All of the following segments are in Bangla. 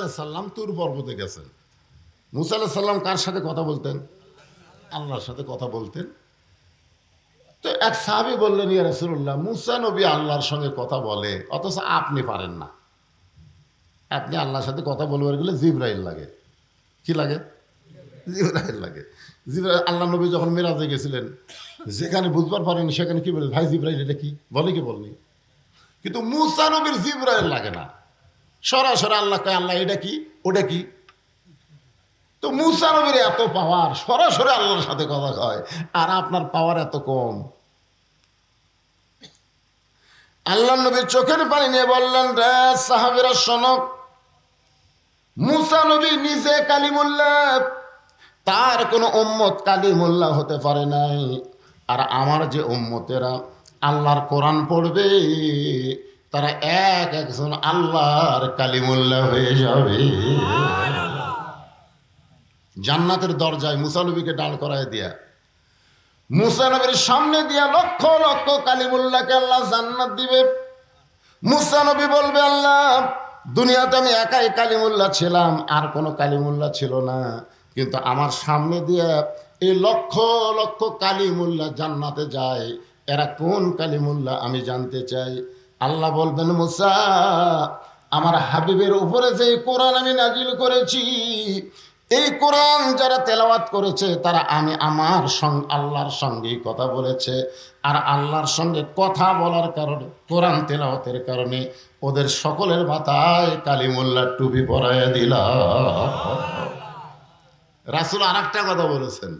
আলাইহিস সালাম তুর পর্বতে গেছেন। মুসা আলাইহিস সালাম কার সাথে কথা বলতেন? আল্লাহর সাথে কথা বলতেন। তো এক সাহাবী বললেন, ইয়া রাসূলুল্লাহ, মুসা নবী আল্লাহর সঙ্গে কথা বলে, অথচ আপনি পারেন না। আপনি আল্লাহর সাথে কথা বলবার গেলে জিবরাইল লাগে। কি লাগে? জিবরাইল লাগে। জিবরাইল, আল্লাহ নবী যখন মেরাজে গেছিলেন, যেখানে বুঝবার পারেনি সেখানে কি বলে, ভাই জিবরাইল এটা কি বলে, কি বলনি। কিন্তু মুসা নবীর জিবরাইল লাগে না, সরাসরি আল্লাহ কয়, আল্লাহ এটা কি, ওটা কি। তো মুসা নবীর এত পাওয়ার, সরাসরি আল্লাহর সাথে কথা কয়, আর আপনার পাওয়ার এত কম। আল্লাহ নবীর চোখের পানি নিয়ে বললেন, রে সাহাবীরা শোনো, মুসা নবী নিজে কালিমুল্লাহ, তার কোনো উম্মত কালিমুল্লাহ হতে পারে নাই। আর আমার যে উম্মতেরা আল্লাহর কোরআন পড়বে, তারা এক একজন আল্লাহর কালিমুল্লাহ হয়ে যাবে। জান্নাতের দরজায় মুসা নবীকে দাঁড় করায় দিয়া, মুসা নবীর সামনে দিয়া লক্ষ লক্ষ কালিমুল্লাহকে আল্লাহ জান্নাত দিবে। মুসা নবী বলবে, আল্লাহ, দুনিয়াতে আমি একাই কালিমুল্লাহ ছিলাম, আর কোনো কালিমুল্লাহ ছিল না, কিন্তু আমার সামনে দিয়ে এই লক্ষ লক্ষ কালিমুল্লাহ জান্নাতে যায়, এরা কোন কালিমুল্লাহ আমি জানতে চাই। আল্লাহ বলবেন, মুসা, আমার হাবিবের উপরে যে কোরআন আমি নাজিল করেছি, এই কোরআন যারা তেলাওয়াত করেছে তারা আমি আমার সঙ্গে আল্লাহর সঙ্গেই কথা বলেছে। আর আল্লাহর সঙ্গে কথা বলার কারণে, কোরআন তেলাওয়াতের কারণে ওদের সকলের মাথায় কালিমুল্লাহ টুপি পরাইয়া দিলাম। রাসূল আর একটা কথা বলেছেন,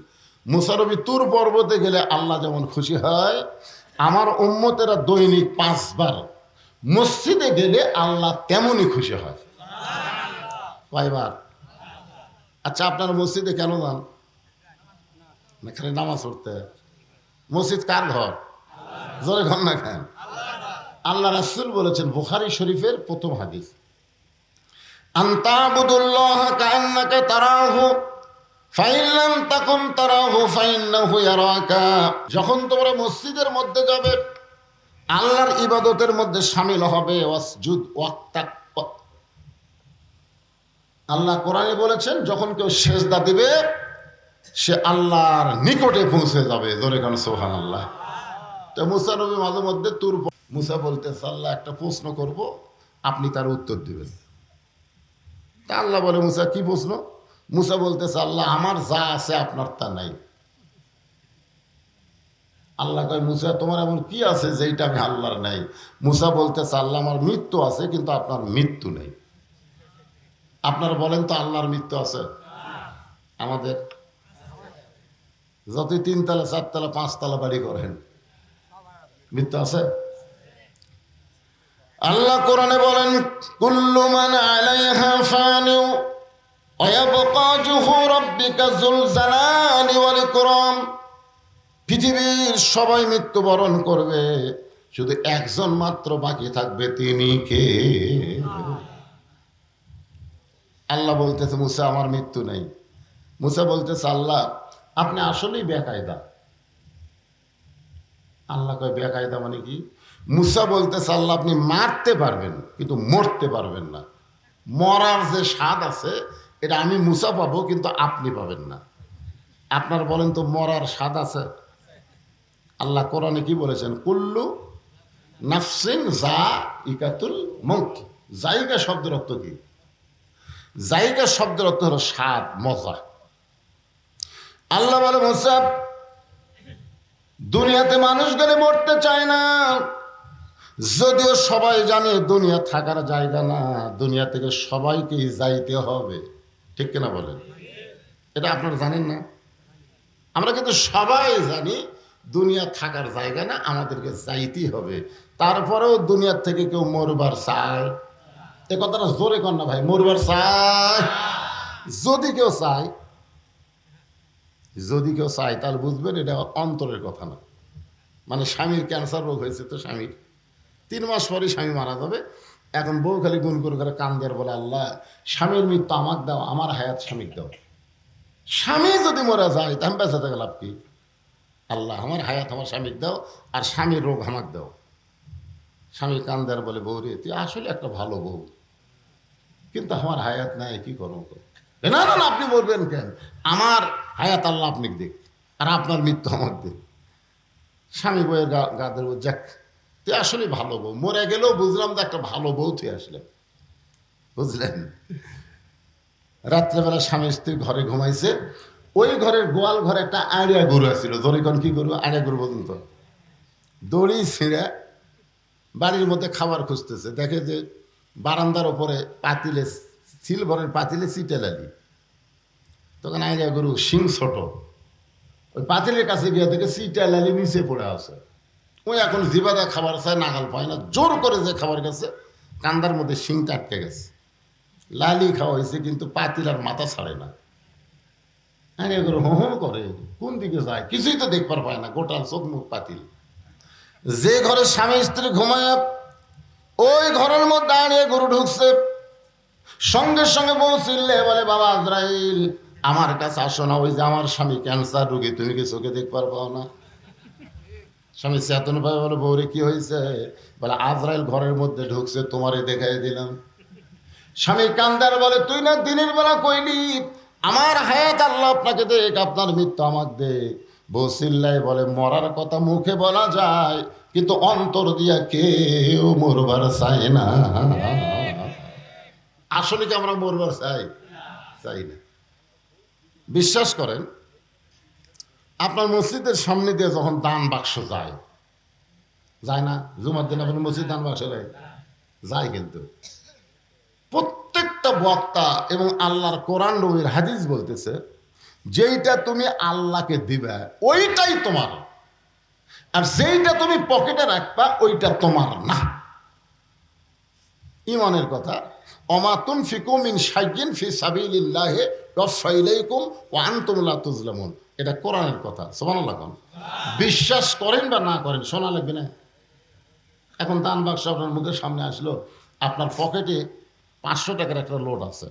মুসা নবী তুর পর্বতে গেলে আল্লাহ যেমন খুশি হয়, আমার উম্মতেরা দৈনিক 5 বার মসজিদে গেলে আল্লাহ তেমনই খুশি হয়। কয়বার? আচ্ছা, আপনার মসজিদে কেন যান? না খালি নামাজ পড়তে? মসজিদ কার ঘর? জোরে ঘর না খান। আল্লাহ রাসূল বলেছেন, বুখারী শরীফের প্রথম হাদিস, আনতাবুদুল্লাহ কাআন্নাকা তারাহু ফাইন লাম তাকুন তারাহু ফাইন্নাহু ইয়ারাকা। যখন তোমরা মসজিদের মধ্যে যাবে, আল্লাহর ইবাদতের মধ্যে শামিল হবে, ওয়াসজুদ ওয়াক্তাক। আল্লাহ কোরআনে বলেছেন, যখন কেউ সেজদা দিবে সে আল্লাহর নিকটে পৌঁছে যাবে। জোরে কান সুবহানাল্লাহ। তো মুসা নবী মাঝে মধ্যে তুর, মুসা বলতেছে, আল্লাহ একটা প্রশ্ন করব, আপনি তার উত্তর দিবেন। তা আল্লাহ বলে, মুসা কি প্রশ্ন? মুসা বলতেছে, আল্লাহ, আমার যা আছে আপনার তা নাই। আল্লাহ কয়, মুসা, তোমার এমন কি আছে যেটা আমি আল্লাহর নাই? মুসা বলতেছে, আল্লাহ, আমার মৃত্যু আছে কিন্তু আপনার মৃত্যু নেই। আপনারা বলেন তো, আল্লাহর মৃত্যু আছে? আমাদের যতই 3 তলা 4 তলা 5 তলা বাড়ি করেন, মৃত্যু আছে? আল্লাহ কোরআনে বলেন, কুল্লু মান আলাইহা ফানি ওয়া ইয়াবকা ওয়াজহু রাব্বিকা যুল জালালি ওয়াল ইকরাম। পৃথিবীর সবাই মৃত্যুবরণ করবে, শুধু একজন মাত্র বাকি থাকবে, তিনি কে? আল্লাহ বলতেছে, মুসা, আমার মৃত্যু নেই। মুসা বলতেছে, আল্লাহ, আপনি আসলেই বেকায়দা। আল্লাহ কয়, বেকায়দা মানে কি? মুসা বলতেছে, আল্লাহ, আপনি মারতে পারবেন কিন্তু মরতে পারবেন না। মরার যে স্বাদ আছে এটা আমি মুসা পাবো, কিন্তু আপনি পাবেন না। আপনার বলেন তো, মরার স্বাদ আছে? আল্লাহ কোরআনে কি বলেছেন? কুল্লু নাফসিন যায়িকাতুল মউত। জায়গা শব্দের অর্থ কি? জায়গা শব্দের অর্থ হলো স্বাদ, মজা। আল্লাহ বলে, মুসা, দুনিয়াতে মানুষ গেলে মরতে চায় না, যদিও সবাই জানে দুনিয়া থাকার জায়গা না, দুনিয়া থেকে সবাইকেই যাইতে হবে। ঠিক কিনা বলেন? এটা আপনারা জানেন না? আমরা কিন্তু সবাই জানি দুনিয়া থাকার জায়গা না, আমাদেরকে যাইতেই হবে। তারপরেও দুনিয়ার থেকে কেউ মরবার চায়? এ কথাটা জোরে কর না ভাই, মরবার চায়? যদি কেউ চায়, যদি কেউ চায়, তাহলে বুঝবেন এটা অন্তরের কথা না। মানে স্বামীর ক্যান্সার রোগ হয়েছে, তো স্বামীর 3 মাস পরে স্বামী মারা যাবে, এখন বউ খালি গুন করে কান দেওয়ার বলে, আল্লাহ, স্বামীর মৃত্যু আমাকে দাও, আমার হায়াত স্বামীকে দাও। স্বামী যদি মরে যায় তাহলে বেঁচে থেকে লাভ কি? আল্লাহ, আমার হায়াত আমার স্বামীকে দাও, আর স্বামীর রোগ আমাকে দাও। স্বামী কান দেওয়ার বলে, বউ রে, তুই আসলে একটা ভালো বউ, কিন্তু আমার হায়াত নাই, কি করবো? না না না, আপনি বলবেন কেন? আমার হায়াত আল্লাহ আপনি দেখ, আর আপনার মৃত্যু আমার দেখ। স্বামী বউয়ের গাদের যাক, তুই আসলে ভালো বউ, মরে গেলেও বুঝলাম তো একটা ভালো বউ তুই আসলেন, বুঝলেন? রাত্রেবেলা স্বামী স্ত্রী ঘরে ঘুমাইছে, ওই ঘরের গোয়াল ঘরে একটা আড়িয়া গরু আসছিল। দড়িকন কি গরু? আড়িয়া গরু বলুন তো। দড়ি ছিঁড়ে বাড়ির মধ্যে খাবার খুঁজতেছে, দেখে যে বারান্দার ওপরে পাতিলে, সিলভারের পাতিলে চিটে লাগি। তখন আইডিয়া গরু শিং ছোট, ওই পাতিলের কাছে গিয়ে দেখে চিটা লালি নিচে পড়ে আছে। ওই এখন জিবাদা খাবার চায়, নাগাল পায় না, জোর করে যে খাবার গেছে, কান্দার মধ্যে শিংটা আটকে গেছে। লালি খাওয়া হয়েছে কিন্তু পাতিল আর মাথা ছাড়ে না। আইডিয়া গরু হন করে, কোন দিকে যায় কিছুই তো দেখবার পায় না, গোটাল চোখ মুখ পাতিল। যে ঘরে স্বামী স্ত্রী ঘুমায় ওই ঘরের মধ্যে আইডিয়া গরু ঢুকছে। সঙ্গে সঙ্গে বউ চিল্লে বলে, বাবা আজরাইল আমার কাছে আসো না, ওই যে আমার স্বামী ক্যান্সার রোগী, তুমি কি চোখে দেখবার পাও না? স্বামী চেতন ভাই বলে, বউরে কি হয়েছে? বলে, আজরাইল ঘরের মধ্যে ঢুকছে, তোমারে দেখাই দিলাম। স্বামী কান্দার বলে, তুই না দিনের বেলা কইলি আমার হায়াত আল্লাহ আপনাকে দেখ, আপনার মৃত্যু আমাকে দেখ। বউ চিল্লাই বলে, মরার কথা মুখে বলা যায় কিন্তু অন্তর দিয়া কেউ মরবার চায় না। আসলে কি আমরা মরবার চাই? চাই না। বিশ্বাস করেন, আপনার মসজিদের সামনে দিয়ে যখন দান বাক্স যায়, যায় না? জুমার দিন আপনার মসজিদ দান বাক্স যায়, কিন্তু প্রত্যেকটা বক্তা এবং আল্লাহর কোরআন নবীর হাদিস বলতেছে, যেইটা তুমি আল্লাহকে দিবা ওইটাই তোমার, আর যেইটা তুমি পকেটে রাখবা ওইটা তোমার না। ইমানের কথা। ওমা তুনফিকু মিন শাইইন ফি সাবিলিল্লাহি ইউওয়াফা ইলাইকুম ওয়া আনতুম লা তুজলামুন। এটা কোরআনের কথা। সুবহানাল্লাহ। বিশ্বাস করেন বা না করেন, শোনা লাগবে না। এখন দান বাক্স আপনার মুখের সামনে আসলো, আপনার পকেটে 500 টাকার একটা লোট আছে,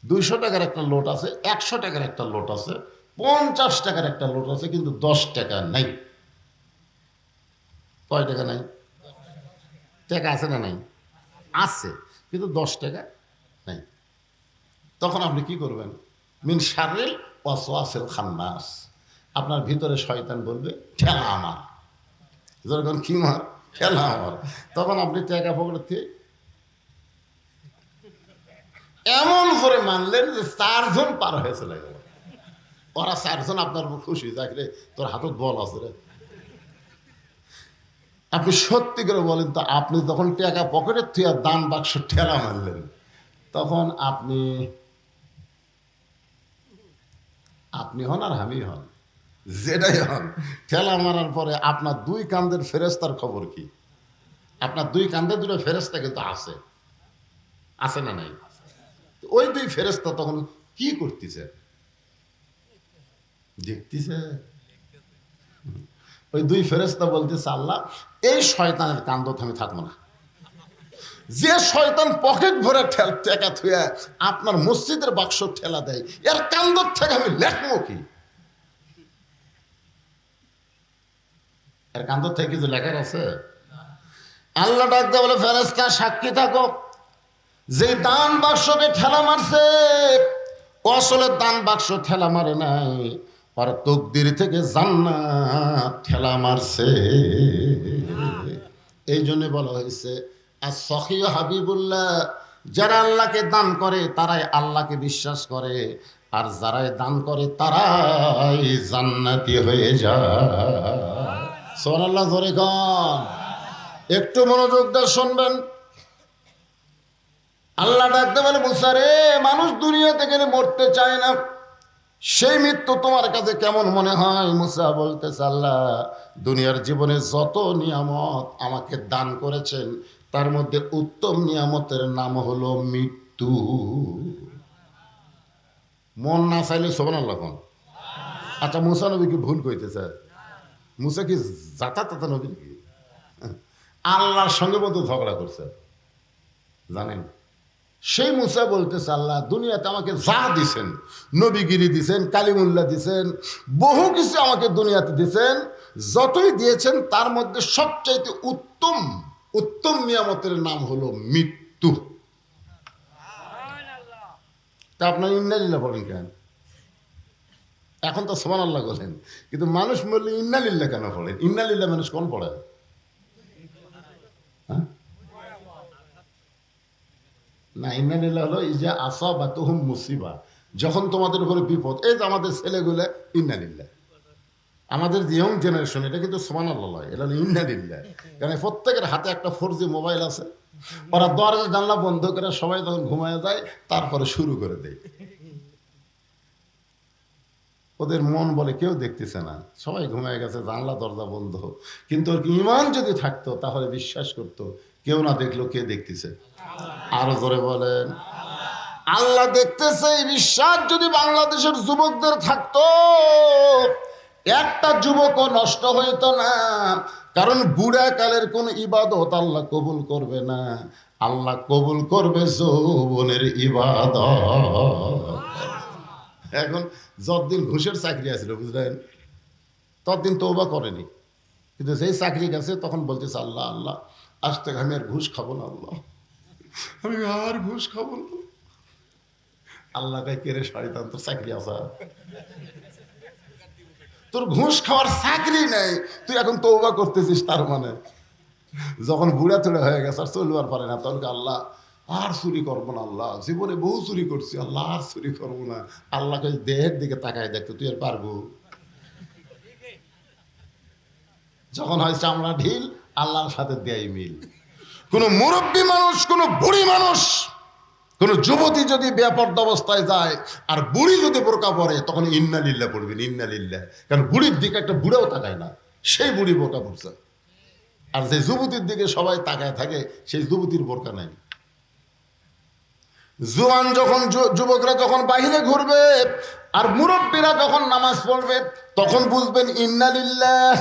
200 টাকার একটা লোট আছে, 100 টাকার একটা লোট আছে, 50 টাকার একটা লোট আছে, কিন্তু 10 টাকা নাই। কয় টাকা নাই? টাকা আছে না নাই? আছে, কিন্তু 10 টাকা নাই। তখন আপনি কি করবেন? মিন শাররিল ওয়াসওয়াসিল খান্নাস। আপনার ভিতরে শয়তান বলবে, ঠেলা আমার। যখন কি মার? ঠেলা আমার। তখন আপনি টাকা পকেটে থেকে এমন করে মানলেন যে 4 জন পার হয়ে চলে গেল। ওরা 4 জন আপনার খুশি, যাকে তোর হাতত বল আছে রে। আপনি সত্যি করে বলেন তো, আপনি যখন টাকা পকেটের থেকে দান বাক্স ঠেলা মারলেন, তখন আপনি হন আর আমি হন, যেটাই হন, ঠেলা মারার পরে আপনার 2 কাঁধের ফেরেস্তার খবর কি? আপনার 2 কাঁধে 2টো ফেরেস্তা কিন্তু আছে, আছে না নাই? ওই 2 ফেরেস্তা তখন কি করতেছে? দেখতেছে। ওই 2 ফেরেস্তা বলতেছে, আল্লাহ এই শয়তানের কান্দত আমি থাকবো না। যে শয়তান পকেট ভরে টাকা থুয়া আপনার মসজিদের বাক্স ঠেলা দেয়, এর কান্দত থেকে আমি লেখবো কি? এর কান্দত থেকে কিছু লেখার আছে? আল্লাহ ডাকতে বলে, ফেরেশতা সাক্ষী থাকো, যে দান বাক্সকে ঠেলা মারছে ও আসলে দান বাক্স ঠেলা মারে নাই, আর তকদির থেকে জান্নাত ঠেলা মারছে। এই জন্য বলা হয়েছে as-সাখী হাবিবুল্লাহ, যারা আল্লাহকে দান করে তারাই আল্লাহকে বিশ্বাস করে, আর যারাই দান করে তারাই জান্নাতি হয়ে যায়। সুবহানাল্লাহ, জোরে গান। একটু মনোযোগ দিয়ে শুনবেন। আল্লাহ ডাকতে বলে, মুসা রে, মানুষ দুনিয়াতে গেলে মরতে চায় না, সেই মৃত্যু তোমার কাছে কেমন মনে হয়? মুসা বলতেছে, আল্লাহ দুনিয়ার জীবনে যত নিয়ামত আমাকে দান করেছেন তার মধ্যে উত্তম নিয়ামতের নাম হলো মৃত্যু। মন না চাইলে সুবহানাল্লাহ। আচ্ছা, মুসা নবী কি ভুল কইতেছে? মুসা কি জাতা তাতা নবী নাকি? আল্লাহর সঙ্গে মতো ঝগড়া করছে, জানেন? সেই মুসা বলতেছে, আল্লাহ দুনিয়াতে আমাকে যা দিছেন, নবীগিরি দিছেন, কালিমুল্লাহ দিছেন, বহু কিছু আমাকে দুনিয়াতে দিছেন, যতই দিয়েছেন তার মধ্যে সবচাইতে উত্তম নিয়ামতের নাম হলো মৃত্যু। তা আপনার ইন্নালিল্লাহ পড়েন কেন? এখন তো সুবহানাল্লাহ বলেন, কিন্তু মানুষ বললে ইন্নালিল্লাহ কেন পড়েন? ইন্নালিল্লাহ মানুষ কোন পড়ে? হ্যাঁ? না, ইন্নালিল্লাহ হলো ইজা আসাবাতুহুম মুসিবা, যখন তোমাদের উপরে বিপদ। এই যে আমাদের ছেলেগুলো ইন্নালিল্লাহ, আমাদের যে ইয়ং জেনারেশন, এটা কিন্তু সুবহানাল্লাহ, এটা হলো ইন্নালিল্লাহ। কারণ প্রত্যেকের হাতে একটা 4G মোবাইল আছে, ওরা দরজা জানলা বন্ধ করে সবাই যখন ঘুমায় যায় তারপরে শুরু করে দেয়। ওদের মন বলে কেউ দেখতেছে না, সবাই ঘুমায় গেছে, জানলা দরজা বন্ধ। কিন্তু ওর ইমান যদি থাকতো তাহলে বিশ্বাস করতো কেউ না দেখলো কে দেখতেছে। আরো জোরে বলেন, আল্লাহ দেখতেছে। এই বিশ্বাস যদি বাংলাদেশের যুবকদের থাকতো, একটা যুবকও নষ্ট হইতো না। কারণ বুড়া কালের কোন ইবাদত আল্লাহ কবুল করবে না, আল্লাহ কবুল করবে যৌবনের ইবাদত। এখন যতদিন ঘুষের চাকরি আছিল বুঝলেন, ততদিন তওবা করেনি, কিন্তু যেই চাকরি গেছে তখন বলতেছে আল্লাহ আল্লাহ, আজ থেকে আমি আর ঘুষ খাবো না, আল্লাহ আমি আর ঘুষ খাবো না। আল্লাহ কাই কেড়ে শয়তান, তোর চাকরি আসা, তোর ঘুষ খাওয়ার চাকরি নেই, তুই এখন তওবা করতেছিস, তার মানে যখন বুড়া তুড়ে হয়ে গেছে আর চলবার পারে না, তখন আল্লাহ আর চুরি করবো না, আল্লাহ জীবনে বহু চুরি করছি, আল্লাহ আর চুরি করবো না। আল্লাহকে দেহের দিকে তাকায় দেখতো, তুই আর পারবো? যখন হয় চামড়া ঢিল, আল্লাহর সাথে দেয় মিল। কোন মুরব্বী মানুষ, কোন বুড়ি মানুষ, কোন যুবতী যদি বেপরদা অবস্থায় যায় আর বুড়ি যদি বোরকা পরে, তখন ইন্নালিল্লাহ পড়বেন, ইন্নালিল্লাহ। কারণ বুড়ির দিকে একটা বুড়াও তাকায় না, সেই বুড়ি বোরকা পড়ছে। আর যে যুবতীর দিকে সবাই তাকায় থাকে, সেই যুবতীর বোরকা নাই। জোয়ান যখন যুবকরা যখন বাহিরে ঘুরবে আর মুরব্বীরা যখন নামাজ পড়বে, তখন বুঝবেন ইন্নালিল্লাহ।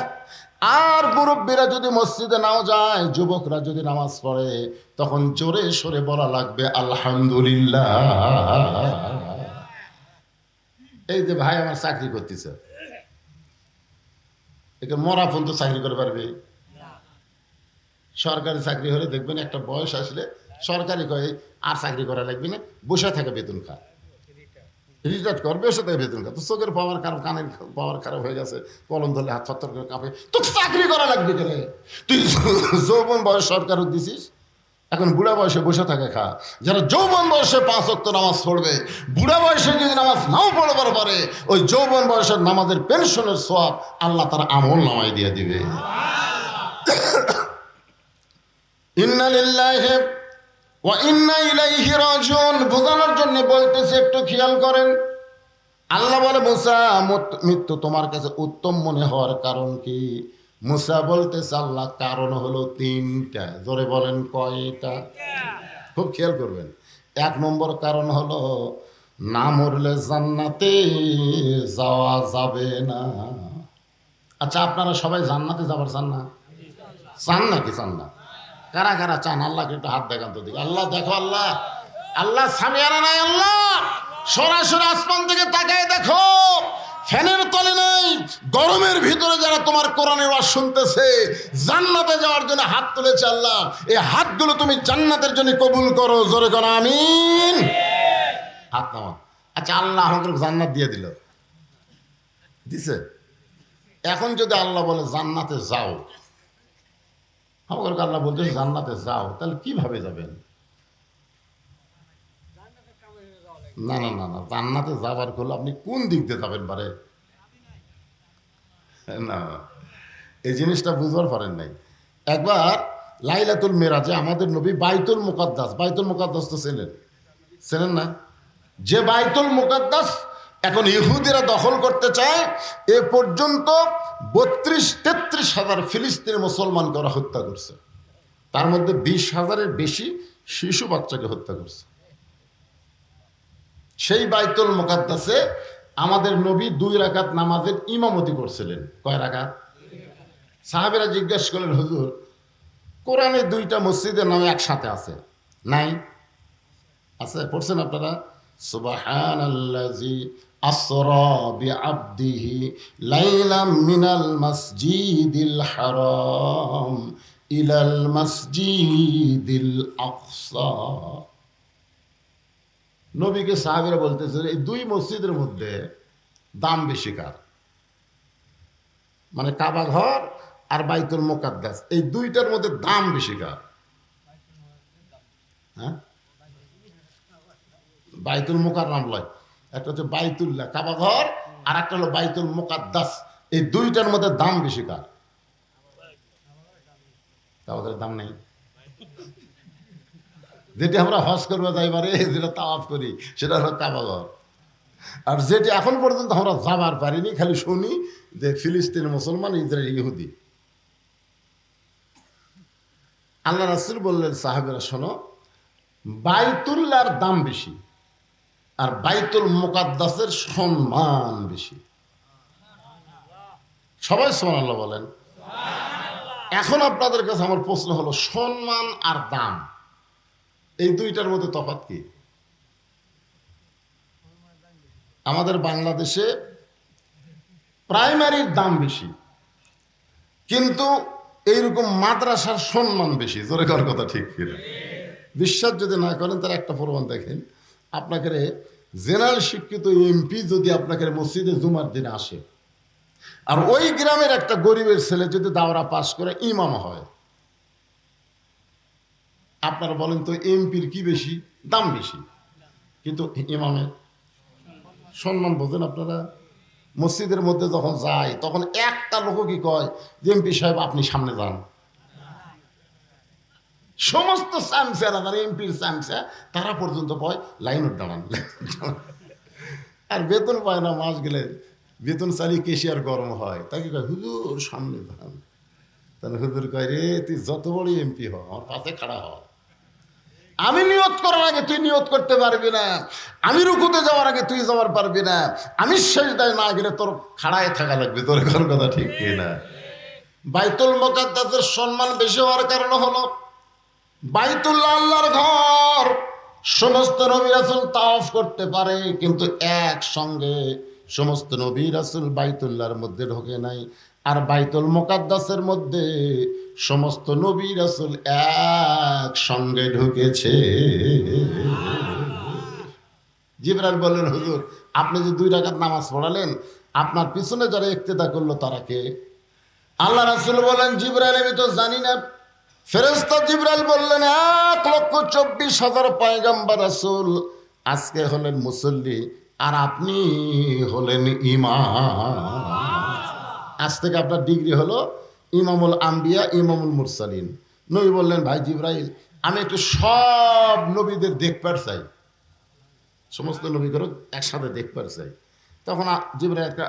আর মুরব্বীরা যদি মসজিদে নাও যায়, যুবকরা যদি নামাজ পড়ে, তখন জোরে সরে বলা লাগবে আলহামদুলিল্লাহ। এই যে ভাই আমার চাকরি করতেছে, একে মরা পর্যন্ত চাকরি করে পারবে? সরকারি চাকরি হলে দেখবেন একটা বয়স আসলে সরকারি কয়ে আর চাকরি করা লাগবে না, বসে থাকে বেতন খা, রিটায়ার করবে, বসে থাকে বেতন খা। তো চোখের পাওয়ার খারাপ, কানের পাওয়ার খারাপ হয়ে গেছে, কলম ধরলে হাত ছত্তর করে কাঁপে, তো চাকরি করা লাগবে কেন? তুই যৌবন বয়স সরকার দিছিস, এখন বুড়া বয়সে বসে থাকে খা। যারা যৌবন বয়সে 5 ওয়াক্ত নামাজ পড়বে, বুড়া বয়সে যদি নামাজ নাও পড়বার পারে, ওই যৌবন বয়সের নামাজের পেনশনের সওয়াব আল্লাহ তার আমল নামায় দিয়ে দিবে। ইন্না লিল্লাহি ওয়া ইন্না ইলাইহি রাজিউন বোঝানোর জন্য বলতেছে, একটু খেয়াল করেন। আল্লাহ বলে, মুসা মৃত্যু তোমার কাছে উত্তম মনে হওয়ার কারণ কি? মুসা বলতেছে, আল্লাহ কারণ হলো 3টা। জোরে বলেন কয়টা? খুব খেয়াল করবেন। 1 নম্বর কারণ হলো না মরলে জান্নাতে যাওয়া যাবে না। আচ্ছা, আপনারা সবাই জান্নাতে যাবার চান না? চান নাকি চান না? কারা কারা চান? আল্লাহকে একটু হাত দেখান তো দেখি। আল্লাহ দেখো, আল্লাহ আল্লাহ সামিয়ানা নাই, আল্লাহ সরাসরি আসমান থেকে তাকায় দেখো, ফ্যানের তলে নাই, গরমের ভিতরে যারা তোমার কোরআনের ওয়াজ শুনতেছে, জান্নাতে যাওয়ার জন্য হাত তুলেছে, আল্লাহ এই হাতগুলো তুমি জান্নাতের জন্য কবুল করো। জোরে করো আমিন। হাত নামা। আচ্ছা, আল্লাহ আমাদের জান্নাত দিয়ে দিল, দিছে। এখন যদি আল্লাহ বলে জান্নাতে যাও, আমাকে আল্লাহ বলতে জান্নাতে যাও, তাহলে কিভাবে যাবেন? না না না না, জান্নাতে যাবার করলে আপনি কোন দিক দিয়ে যাবেন পারে? না, এই জিনিসটা বুঝবার পারেন নাই। একবার লাইলাতুল মেরাজে আমাদের নবী বাইতুল মুকাদ্দাস, বাইতুল মুকাদ্দাস তো চেনেন না? যে বাইতুল মুকাদ্দাস এখন ইহুদিরা দখল করতে চায়, এ পর্যন্ত 32-33 হাজার ফিলিস্তিনি মুসলমানকে ওরা হত্যা করছে, তার মধ্যে 20,000-এর বেশি শিশু বাচ্চাকে হত্যা করছে। সেই বাইতুল মুকাদ্দাসে আমাদের নবী 2 রাকাত নামাজের ইমামতি করছিলেন। কয় রাকাত? সাহাবীরা জিজ্ঞেস করলেন, হুজুর কোরআনে 2টা মসজিদের নামে একসাথে আছে? নাই। আছে, পড়ছেন আপনারা? সুবহানাল্লাযী আসরা বিআবদিহি লাইলাম মিনাল মাসজিদিল হারাম ইলাল মাসজিদিল আকসা। নবীকে সাহাবীরা বলতেছে এই দুই মসজিদের মধ্যে দাম বেশি কার? মানে কাবা ঘর আর বাইতুল মুকাদ্দাস, এই দুইটার মধ্যে দাম বেশি কার? হ্যাঁ, বাইতুল মুকাররম লয়, একটা হচ্ছে বাইতুল্লাহ কাবা ঘর, আর একটা হলো বাইতুল মুকাদ্দাস। এই দুইটার মধ্যে দাম বেশি কার? কাবা দাম নেই। যেটি আমরা হজ করবো যাইবারে, যেটা তাওয়াফ করি, সেটা হলো কাবা ঘর। আর যেটি এখন পর্যন্ত আমরা যাবার পারিনি, খালি শুনি যে ফিলিস্তিন মুসলমান, ইসরায়েল ইহুদি। আল্লাহ রাসূল বললেন সাহাবীরা শোনো, বাইতুল্লাহর দাম বেশি আর বাইতুল মুকাদ্দাসের সম্মান বেশি। সবাই সুবহানাল্লাহ বলেন। এখন আপনাদের কাছে আমার প্রশ্ন হলো, সম্মান আর দাম এই দুইটার মধ্যে তফাৎ কি? আমাদের বাংলাদেশে প্রাইমারির দাম বেশি, কিন্তু এইরকম মাদ্রাসার সম্মান বেশি। জোরে কর কথা ঠিক কিনা? বিশ্বাস যদি না করেন তার একটা প্রমাণ দেখেন। আপনাকে জেনারেল শিক্ষিত এমপি যদি আপনাকে মসজিদে জুমার দিনে আসে, আর ওই গ্রামের একটা গরিবের ছেলে যদি দাওরা পাস করে ইমাম হয়, আপনারা বলেন তো এমপির কি বেশি? দাম বেশি, কিন্তু ইমামের সম্মান বোঝেন আপনারা? মসজিদের মধ্যে যখন যায় তখন একটা লোক কি কয় যে এমপি সাহেব আপনি সামনে যান। সমস্ত চামচারা যারা এমপির চামচা তারা পর্যন্ত কয় লাইনের দাঁড়ান। আর বেতন পায় না, মাস গেলে বেতন চালিয়ে কেশিয়ার গরম হয়, তাকে কয় হুজুর সামনে যান। তাহলে হুজুর কয় রে তুই যত বড় এমপি হ, আমার পাশে খাড়া হ। আমি নিয়ত করার আগে তুই নিয়ত করতে পারবি না, আমি রুকুতে যাওয়ার আগে তুই যাওয়ার পারবি না, আমি সেজদায় না গেলে তোর খাড়ায় থাকা লাগবে। তোর কোন কথা ঠিক কি না? বাইতুল মুকাদ্দাসের সম্মান বেশি হওয়ার কারণ হলো বাইতুল্লাহ আল্লাহর ঘর। সমস্ত নবী রাসূল তাওয়াফ করতে পারে, কিন্তু একসঙ্গে সমস্ত নবী রাসূল বাইতুল্লাহর মধ্যে ঢোকে নাই। আর বাইতুল মুকাদ্দাসের মধ্যে সমস্ত নবী রাসূল একসঙ্গে ঢুকেছে। জিবরাইল বললেন হুজুর আপনি যে 2 রাকাত নামাজ পড়ালেন, আপনার পিছনে যারা ইক্তেদা করলো তারা কে? আল্লাহ রাসূল বলেন জিবরাইল আমি তো জানি না। ফেরেশতা জিবরাইল বললেন 1,24,000 পয়গম্বর রাসূল আজকে হলেন মুসল্লি, আর আপনি হলেন ইমাম। আজ থেকে আপনার ডিগ্রি হলো ইমামুল আম্বিয়া, ইমামুল মুরসালিন। নবী বললেন ভাই জিবরাইল আমি একটু সব নবীদের দেখবার চাই, সমস্ত নবীদেরও একসাথে দেখবার চাই। তখন জিবরাইল একটা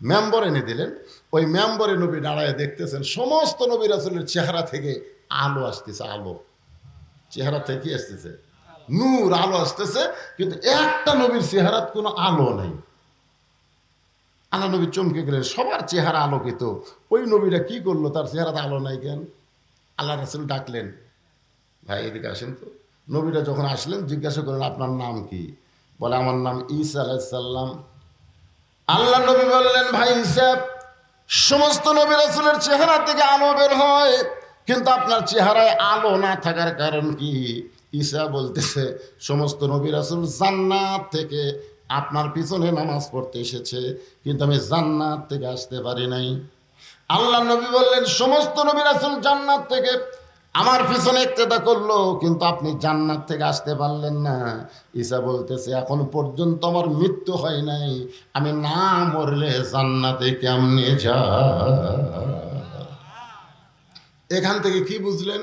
মেম্বর এনে দিলেন। ওই মেম্বরে নবী দাঁড়ায় দেখতেছেন সমস্ত নবী রাসূলের চেহারা থেকে আলো আসতেছে। আলো চেহারা থেকে কি আসতেছে? নূর, আলো আসতেছে, কিন্তু একটা নবীর চেহারাত কোনো আলো নেই। আল্লাহ নবী চমকে গেলেন, সবার চেহারা আলোকিত, ওই নবীরা কি করলো, তার চেহারাতে আলো নাই কেন? আল্লাহ রাসূল ডাকলেন ভাই এদিকে আসেন তো। নবীরা যখন আসলেন জিজ্ঞাসা করলেন আপনার নাম কি? বলে আমার নাম ঈসা আলাইহিস সালাম। আল্লাহ নবী বললেন ভাই ঈসা সমস্ত নবী রাসূলের চেহারা থেকে আলো বের হয়, কিন্তু আপনার চেহারায় আলো না থাকার কারণ কি? ঈসা বলতেছে সমস্ত নবী রাসূল জান্নাত থেকে আপনার পিছনে নামাজ পড়তে এসেছে, কিন্তু আমি জান্নাত থেকে আসতে পারি নাই। আল্লাহ নবী বললেন সমস্ত নবী রাসূল জান্নাত থেকে আমার পিছনে ইক্তেদা করলো, কিন্তু আপনি জান্নাত থেকে আসতে পারলেন না। ঈসা বলতেছে এখন পর্যন্ত আমার মৃত্যু হয় নাই, আমি না মরলে জান্নাতে কেমনে যা। এখান থেকে কি বুঝলেন?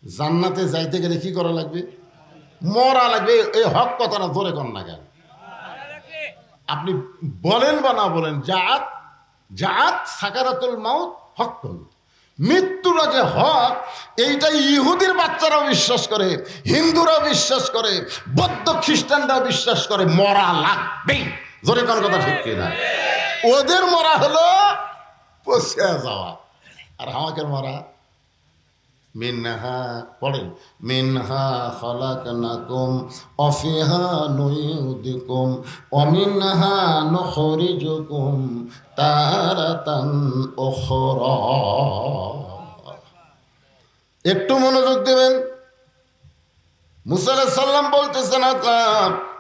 জান্নাতে যাইতে গেলে কি করা লাগবে? মরা লাগবে। এই হক কথাটা জোরে কর না কেন? আপনি বলেন বা না বলেন, জাত জাত সাকারাতুল মাউত হক্কুন, মৃত্যুটা যে হক এইটা ইহুদির বাচ্চারাও বিশ্বাস করে, হিন্দুরাও বিশ্বাস করে, বৌদ্ধ খ্রিস্টানরাও বিশ্বাস করে, মরা লাগবেই। জোরে কোন কথা ঠিক কিনা? ওদের মরা হলো পচে যাওয়া, আর আমাকে মরা মিনহা পড়েন মিনহা খালাকনাকুম ওয়া ফিহা নুইয়িদুকুম ওয়া মিনহা নুখরিজুকুম তারাতান উখরা। একটু মনোযোগ দেবেন। মুসা আলাইহিস সালাম বলতেছেন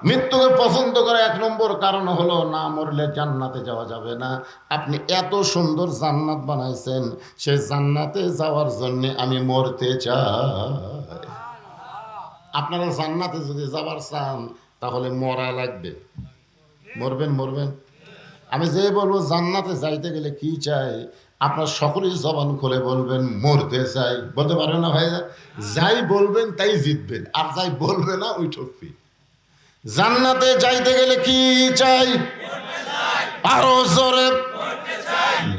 মৃত্যুকে পছন্দ করে এক নম্বর কারণ হলো না মরলে জান্নাতে যাওয়া যাবে না। আপনি এত সুন্দর জান্নাত বানাইছেন, সেই জান্নাতে যাওয়ার জন্য আমি মরতে চাই। আপনারা জান্নাতে যদি যাবার চান তাহলে মরা লাগবে। মরবেন মরবেন। আমি যে বলবো জান্নাতে যাইতে গেলে কি চাই, আপনার সকলেই জবান খুলে বলবেন মরতে চাই। বলতে পারবেন না ভাইয়া? যাই বলবেন তাই জিতবেন, আর যাই বলবে না ওই ঠকবি। জান্নাতে যাইতে গেলে কি চাই? আরো জোরে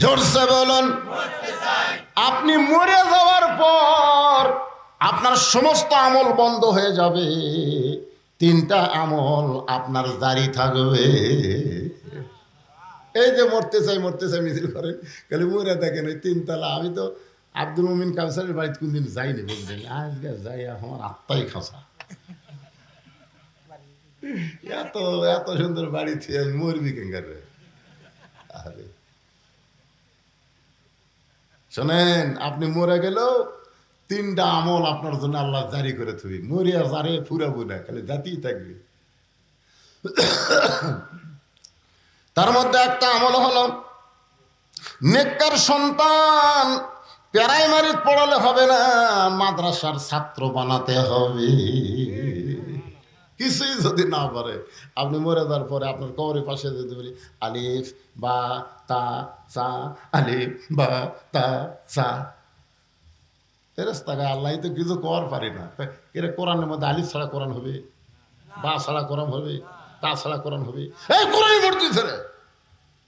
জোরসে বলুন। আপনি মরে যাওয়ার পর আপনার সমস্ত আমল বন্ধ হয়ে যাবে, তিনটা আমল আপনার জারি থাকবে। এই যে মরতে চাই মিছিল করেন, খালি মরে দেখেন ওই তিনতলা। আমি তো আব্দুল মুমিন কাউসারের বাড়িতে কোনদিন যাইনি, বলছেন আজকে যাই আমার আত্মাই খাসা। এত এত সুন্দর বাড়ি থেকে মরবি কেঙ্গারে। শোনেন, আপনি মরে গেলেও তিনটা আমল আপনার জন্য আল্লাহ জারি করে থুবি। মরিয়া জারে ফুরাবো না, খালি জাতিই থাকবে। তার মধ্যে একটা আমল হলো নেককার সন্তান। প্রাইমারি পড়ালে হবে না, মাদ্রাসার ছাত্র বানাতে হবে। কিছুই যদি না পারে, আপনি মরে যাওয়ার পরে আপনার কবরের পাশে যদি বলি আলিফ বা তা সা, আলিফ বা তা সা, ফেরেশতা গায় আল্লাহ তো কিছু কর পারি না। এরা কোরআনের মধ্যে আলিফ ছাড়া কোরআন হবে, বা ছাড়া কোরআন হবে, তা ছাড়া কোরআন হবে? এই কোরআনই পড়তেছে রে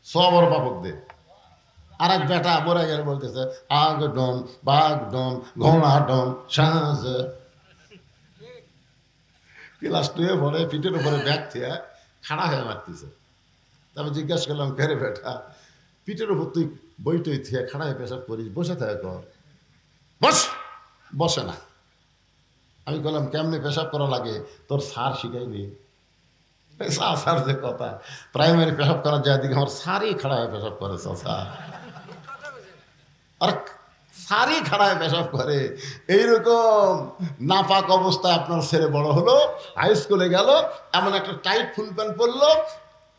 সবর বাবক দে। আর এক বেটা মরে গেলে বলতেছে আগ ডম বাঘ ডম ঘোড়া ডম সাজ। ক্লাস 2 পরে পিঠের উপরে ব্যাগ থেকে খাড়া হয়ে মারতেছে। তারপর জিজ্ঞাসা করলাম কেরে বেটা, পিঠের উপর তুই বইটই থেকে খাড়া হয়ে পেশাব করিস, বসে থাকে কর। বস, বসে না। আমি বললাম কেমনে পেশাব করা লাগে, তোর স্যার শিখাইনি? স্যার যে কথা, প্রাইমারি পেশাব করার যায় দিকে আমার স্যারই খাড়া হয়ে পেশাব করে। স্যার আর সারি খাড়ায় পেশাব করে। এইরকম নাপাক অবস্থায় আপনার ছেলে বড় হলো, হাই স্কুলে গেল, এমন একটা টাইট ফুল প্যান্ট পরলো,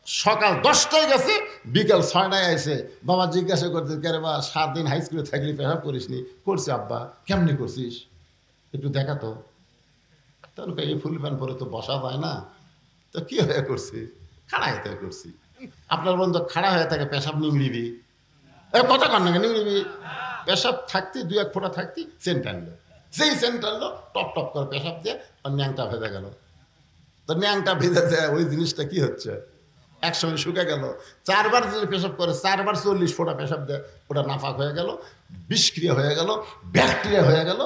সকাল 10টায় গেছে, বিকাল 6টায় আসে। বাবা জিজ্ঞাসা করতে, কে রে বা 7 দিন হাই স্কুলে থাকলে পেশাব করিস নি? করছি আব্বা। কেমনি করছিস একটু দেখা তো। তাহলে এই ফুল প্যান্ট পরে তো বসা যায় না, তো কি হয়ে করছি? খাড়া হয়ে করছি। আপনার বন্ধু খাড়া হয়ে থাকে পেশাব নিংড়িবি, কথা কর না নিংড়িবি। পেশাব থাকতে 2-1 ফোঁটা থাকতে সেন্ট আনলো, যেই সেন্ট আনলো টপ টপ করে পেশাব দিয়ে আর ন্যাংটা ভেজে গেল। তো ন্যাংটা ভেজে যায় ওই জিনিসটা কি হচ্ছে, একসঙ্গে শুকে গেল। 4 বার যদি পেশাব করে, 4 বার 40 ফোঁটা পেশাব দেয়, ওটা নাফাক হয়ে গেল, বিষক্রিয়া হয়ে গেল, ব্যাকটেরিয়া হয়ে গেল।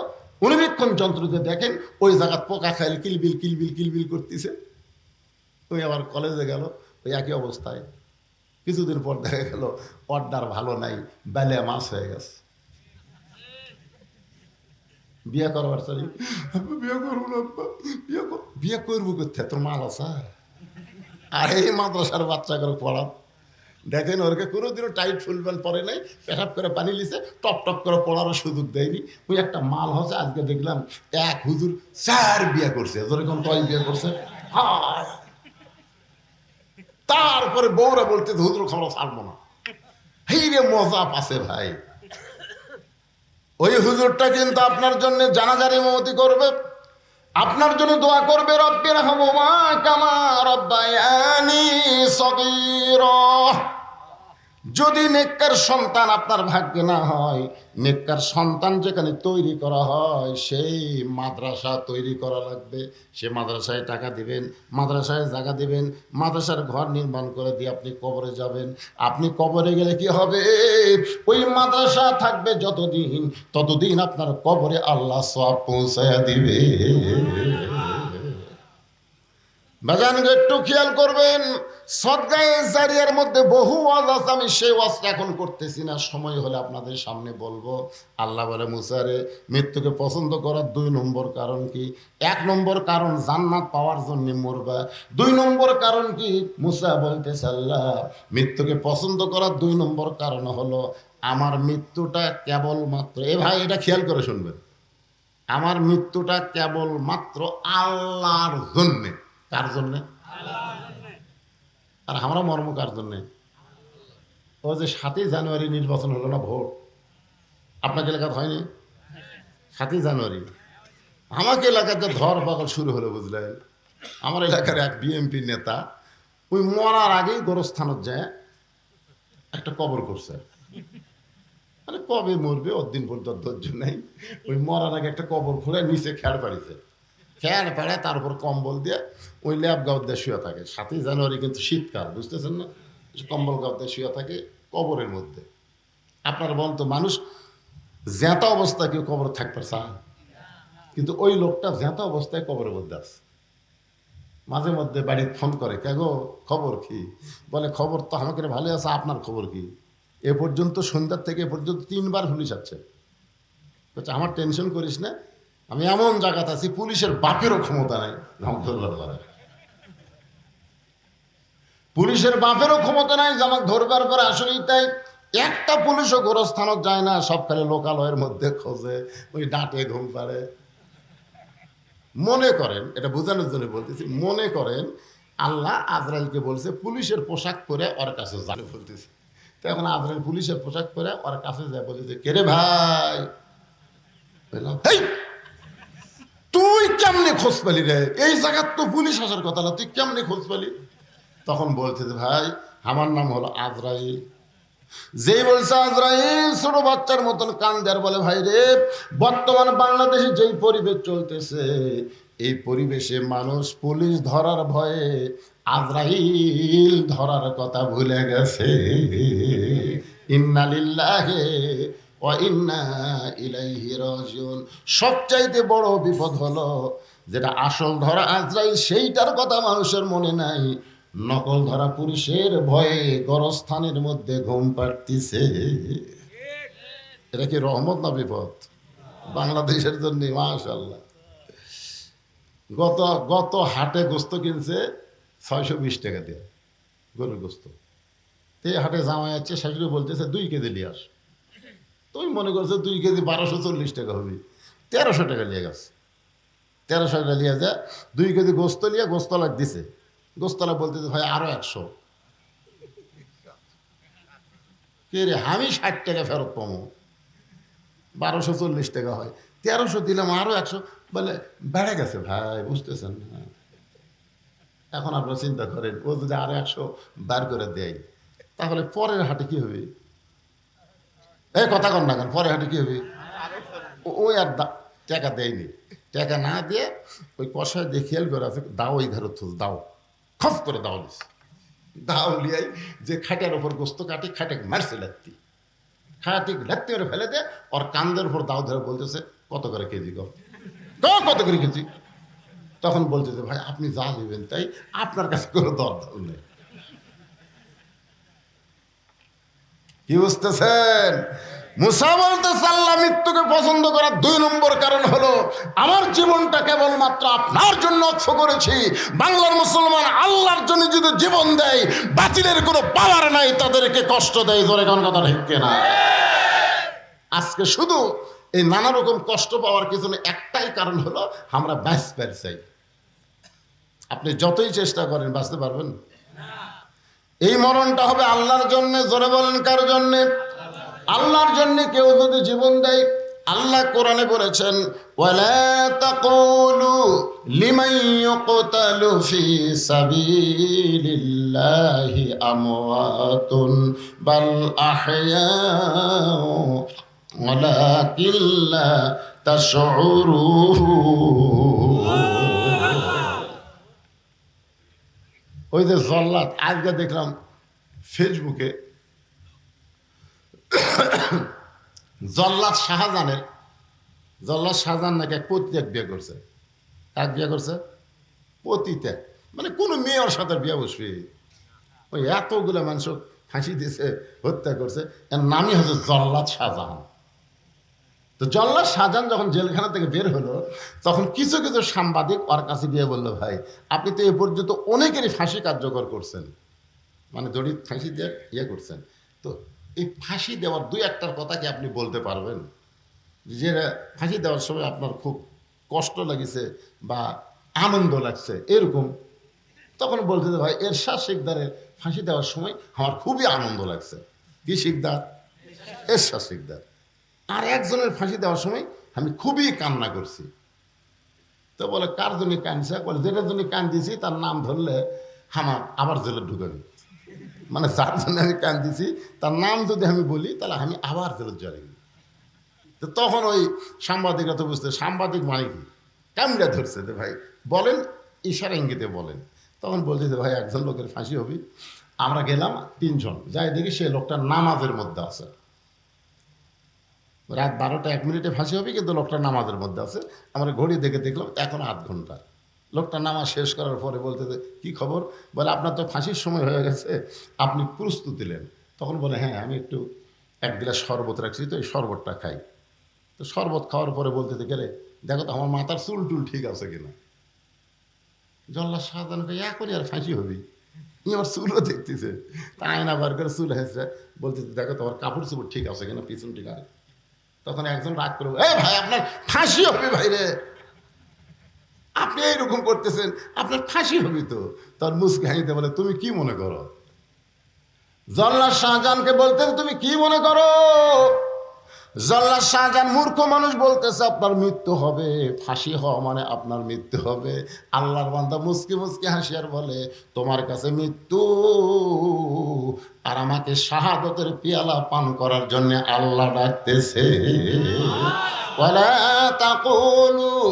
অনুবীক্ষণ যন্ত্র দিয়ে দেখেন ওই জায়গায় পোকা খাইলে কিলবিল কিলবিল কিলবিল করতেছে। ওই আবার কলেজে গেল, ওই একই অবস্থায়। কিছুদিন পর দেখা গেল অর্ডার ভালো নাই, বেলে মাছ হয়ে গেছে। বিয়ে করবার চাই, বিয়ে করবো না, বিয়ে করবো করতে তোর মাল আছে। আর এই মাদ্রাসার বাচ্চাগুলো পড়ান, দেখেন ওরকে কোনোদিনও টাইট ফুল প্যান্ট পরে নাই, পেশাব করে পানি লিছে, টপ টপ করে পড়ারও সুযোগ দেয়নি। ওই একটা মাল হচ্ছে। আজকে দেখলাম এক হুজুর 4 বিয়ে করছে, যেরকম 6 বিয়ে করছে। তারপরে বউরা বলতে হুজুর খবর ছাড়বো না। এই রে মজা পাশে ভাই। ওই হুজুরটা কিন্তু আপনার জন্য জানাজার ইমামতি করবে, আপনার জন্য দোয়া করবে, রব্বি রহমহুমা কামা রব্বায়ানি সগীরা। যদি নেককার সন্তান আপনার ভাগ্যে না হয়, নেককার সন্তান যেখানে তৈরি করা হয় সেই মাদ্রাসা তৈরি করা লাগবে। সে মাদ্রাসায় টাকা দিবেন, মাদ্রাসায় জায়গা দিবেন, মাদ্রাসার ঘর নির্মাণ করে দিয়ে আপনি কবরে যাবেন। আপনি কবরে গেলে কি হবে, ওই মাদ্রাসা থাকবে যতদিন, ততদিন আপনার কবরে আল্লাহ সওয়াব পৌঁছায়া দিবে। বাজানকে একটু খেয়াল করবেন। সদকায়ে জারিয়ার মধ্যে বহু ওয়াজ আছে, আমি সেই ওয়াজটা এখন করতেছি না, সময় হলে আপনাদের সামনে বলবো। আল্লাহ বলে মুসারে মৃত্যুকে পছন্দ করার 2 নম্বর কারণ কি? 1 নম্বর কারণ জান্নাত পাওয়ার জন্য মরবা। 2 নম্বর কারণ কি? মুসা বলতেছে আল্লাহ মৃত্যুকে পছন্দ করার 2 নম্বর কারণ হলো আমার মৃত্যুটা কেবলমাত্র, এ ভাই এটা খেয়াল করে শুনবেন, আমার মৃত্যুটা কেবল মাত্র আল্লাহর জন্যে। কার জন্যে? আর আমরা মর্ম কার জন্যে? ও যে 7ই জানুয়ারি নির্বাচন হলো না, ভোট আপনাকে এলাকাতে হয়নি? 7ই জানুয়ারি আমাকে এলাকার যে ধর পাগল শুরু হলো বুঝলেন। আমার এলাকার এক বিএমপি নেতা ওই মরার আগেই গোরস্থানত যায় একটা কবর করছে। মানে কবে মরবে ওর দিন পর্যন্ত ধৈর্য নেই। ওই মরার আগে একটা কবর খুঁড়ে নিচে খেয়াল পাড়িছে, খেয়াল পাড়ায় তার উপর কম্বল দিয়ে ওই ল্যাব গাঁও দিয়ে শুয়ে থাকে। 7ই জানুয়ারি কিন্তু শীতকাল, বুঝতেছেন না? কম্বল গাঁও দিয়ে শুয়ে থাকে কবরের মধ্যে। আপনার বলতো মানুষ জ্যাঁতা অবস্থায় কেউ কবর থাকতে চায়, কিন্তু ওই লোকটা জ্যাঁতা অবস্থায় কবরের মধ্যে আছে। মাঝে মধ্যে বাড়ি ফোন করে, কে গো খবর কি? বলে খবর তো আমাকে ভালো আছে, আপনার খবর কি? এ পর্যন্ত সন্ধ্যার থেকে এ পর্যন্ত 3বার পুলিশ আসছে। বলছে আমার টেনশন করিস না, আমি এমন জায়গাতে আছি পুলিশের বাপেরও ক্ষমতা নাই ধরবার পরে। পুলিশের বাপেরও ক্ষমতা নাই যে আমাকে ধরবার পরে। আসলেই তাই, একটা পুলিশও গোরস্থানত যায় না, সব খালি লোকালয়ের মধ্যে খোঁজে, ওই ডাঁটে ঘুম পাড়ে। মনে করেন, এটা বোঝানোর জন্য বলতেছি, মনে করেন আল্লাহ আজরাইলকে বলছে পুলিশের পোশাক পরে ওর কাছে যাবে বলতেছে। তো এখন আজরাইল পুলিশের পোশাক পরে ওর কাছে যায়, বলতেছে কে রে ভাই? তুই কেমনে খোঁজ পেলি রে? এই জায়গার তো পুলিশ আসার কথা না, তুই কেমনে খোঁজ পেলি? তখন বলছে যে ভাই আমার নাম হলো আজরাইল। যেই বলছে আজরাইল, ছোট বাচ্চার মতন কান্দে আর বলে ভাই রে, বর্তমান বাংলাদেশে যেই পরিবেশ চলতেছে, এই পরিবেশে মানুষ পুলিশ ধরার ভয়ে আজরাইল ধরার কথা ভুলে গেছে। ইন্না লিল্লাহি ওয়া ইন্না ইলাইহি রাজিউন। সবচাইতে বড় বিপদ হলো যেটা আসল ধরা আজরাইল সেইটার কথা মানুষের মনে নাই, নকল ধরা পুলিশের ভয়ে গরস্থানের মধ্যে ঘুম পাড়তিছে। এটা কি রহমত না বিপদ বাংলাদেশের জন্য? মাশাআল্লাহ। গত হাটে গোস্ত কিনছে 620 টাকা দিয়ে, গরুর গোস্ত। এই হাটে জামাই যাচ্ছে, শাশুড়ি বলতেছে 2 কেজি নিয়ে আস। তুমি মনে করছো 2 কেজি 1240 টাকা হবে, 1300 টাকা নিয়ে গেছে। 1300 টাকা নিয়ে যায় 2 কেজি গোস্ত নিয়ে গোস্তলাক দিছে। গোস্তলা বলতেছে ভাই আরো 100। কে রে, আমি 60 টাকা ফেরত পাবো, 1240 টাকা হয়, 1300 দিলাম আরো 100। বলে বেড়ে গেছে ভাই, বুঝতেছেন না? এখন আপনারা চিন্তা করেন, ও যদি আরো 100 বার করে দেয় তাহলে পরের হাটে কি হবে? এই কথা কন না কেন, পরের হাটে কি হবে? ওই আর টাকা দেয়নি, টাকা না দিয়ে ওই কষায় দিয়ে খেয়াল করে আছে, দাও এই ধারে দাও, খপ করে দাও দিস, দাও লিয়াই যে খাটের ওপর গোস্ত কাটি, খাটে মারছে লাত্তি, খাটি লাত্তি করে ফেলে দে, ওর কান্দের উপর দাও ধরে বলতেছে কত করে কেজি গো, কত করে কেজি? তখন বলতেছে ভাই আপনি যা দেবেন তাই, আপনার কাছে কোনো দরদাম নেই। কি বুঝতেছেন? মুসা বলতেছে আল্লাহ মৃত্যুকে পছন্দ করার 2 নম্বর কারণ হলো আমার জীবনটা কেবলমাত্র আপনার জন্য অক্ষ করেছি। বাংলার মুসলমান আল্লাহর জন্য যদি জীবন দেয়, বাতিলের কোনো পাওয়ার নাই, তাদেরকে কষ্ট দেয়। জোরে কোন কথা ঠিক না? আজকে শুধু এই নানা রকম কষ্ট পাওয়ার পিছনে একটাই কারণ হলো আমরা বাঁচতে চাই। আপনি যতই চেষ্টা করেন বাঁচতে পারবেন? এই মরণটা হবে আল্লাহর জন্য। জোরে বলেন কার জন্যে? আল্লাহর জন্য। কেউ যদি জীবন দেয়, আল্লাহ কোরআনে বলেছেন ওয়ালা তাকুলু লিমান ইউকতালু ফি সাবিলিল্লাহি আমওয়াতুন বাল আহইয়াউ ওয়ালাকিন লা তাশউরুন। ওই যে জল্লাদ, আজকে দেখলাম ফেসবুকে জল্লাদ শাহজাহান নাকি এক পতিত্যাগ বিয়ে করছে। এক বিয়ে করছে পতিত্যাগ, মানে কোনো মেয়ের সাথে বিয়ে বসবে। ওই এতগুলো মানুষ ফাঁসি দিয়েছে, হত্যা করছে, এর নামই হচ্ছে জল্লাদ শাহজাহান। তো জল্লাদ শাহজাহান যখন জেলখানা থেকে বের হলো, তখন কিছু কিছু সাংবাদিক ওর কাছে গিয়ে বললো ভাই আপনি তো এ পর্যন্ত অনেকেরই ফাঁসি কার্যকর করছেন, মানে দড়ি ফাঁসি দিয়ে করছেন, তো এই ফাঁসি দেওয়ার 2-1টার কথা কি আপনি বলতে পারবেন? যে ফাঁসি দেওয়ার সময় আপনার খুব কষ্ট লাগছে বা আনন্দ লাগছে এরকম, তখন বলতে যে ভাই এরশাদ শিকদারের ফাঁসি দেওয়ার সময় আমার খুবই আনন্দ লাগছে। কি শিকদার? এরশাদ শিকদার। আর একজনের ফাঁসি দেওয়ার সময় আমি খুবই কান্না করছি। তো বলে কার জন্য কাঁদছে? বলে যেটার জন্য কান্দিছি তার নাম ধরলে আমার আবার জেলে ঢুকাবি। মানে যার জন্য আমি কান্দিছি তার নাম যদি আমি বলি তাহলে আমি আবার জেলে যাবি। তো তখন ওই সাংবাদিকরা তো বুঝতে, সাংবাদিক মানে কি, কামড়া ধরছে যে ভাই বলেন, ইশারা ইঙ্গিতে বলেন। তখন বলছে যে ভাই একজন লোকের ফাঁসি হবে। আমরা গেলাম 3 জন, যাই দেখি সে লোকটা নামাজের মধ্যে আছে। রাত 12টা 1 মিনিটে ফাঁসি হবে, কিন্তু লোকটা নামাজের মধ্যে আছে। আমরা ঘড়ি দেখে দেখলাম এখন 8 ঘন্টা। লোকটা নামাজ শেষ করার পরে বলতে যে কী খবর? বলে আপনার তো ফাঁসির সময় হয়ে গেছে, আপনি প্রস্তুতি নেন। তখন বলে হ্যাঁ আমি একটু 1 গ্লাস শরবত রাখছি, তো এই শরবতটা খাই। তো শরবত খাওয়ার পরে বলতে গেলে দেখো তো আমার মাথার চুল টুল ঠিক আছে কিনা। জল্লাদ শাহজাহান ভাই এখনই আর ফাঁসি হবি, আমার চুলও দেখতেছে। তা আয়না বার করে চুল হয়েছে, বলতে দেখো তোমার কাপড় চুপড় ঠিক আছে কিনা, পিছন ঠিক আছে। তখন একজন রাগ করবো, এই ভাই আপনার ফাঁসি হবে ভাই রে, আপনি এইরকম করতেছেন, আপনার ফাঁসি হবি তো। তার মুসকে হাইতে বলে তুমি কি মনে করো? জল্লাদ শাহজাহানকে বলতেন তুমি কি মনে করো? জল্লাদ শাহজাহান মূর্খ মানুষ বলতেছে আপনার মৃত্যু হবে, ফাঁসি হওয়া মানে আপনার মৃত্যু হবে। আল্লাহর বান্দা মুসকি মুসকি হাসিয়ার বলে তোমার কাছে মৃত্যু আর আমাকে শাহাদতের পিয়ালা পান করার জন্য আল্লাহ ডাকতেছে। ولا تقولوا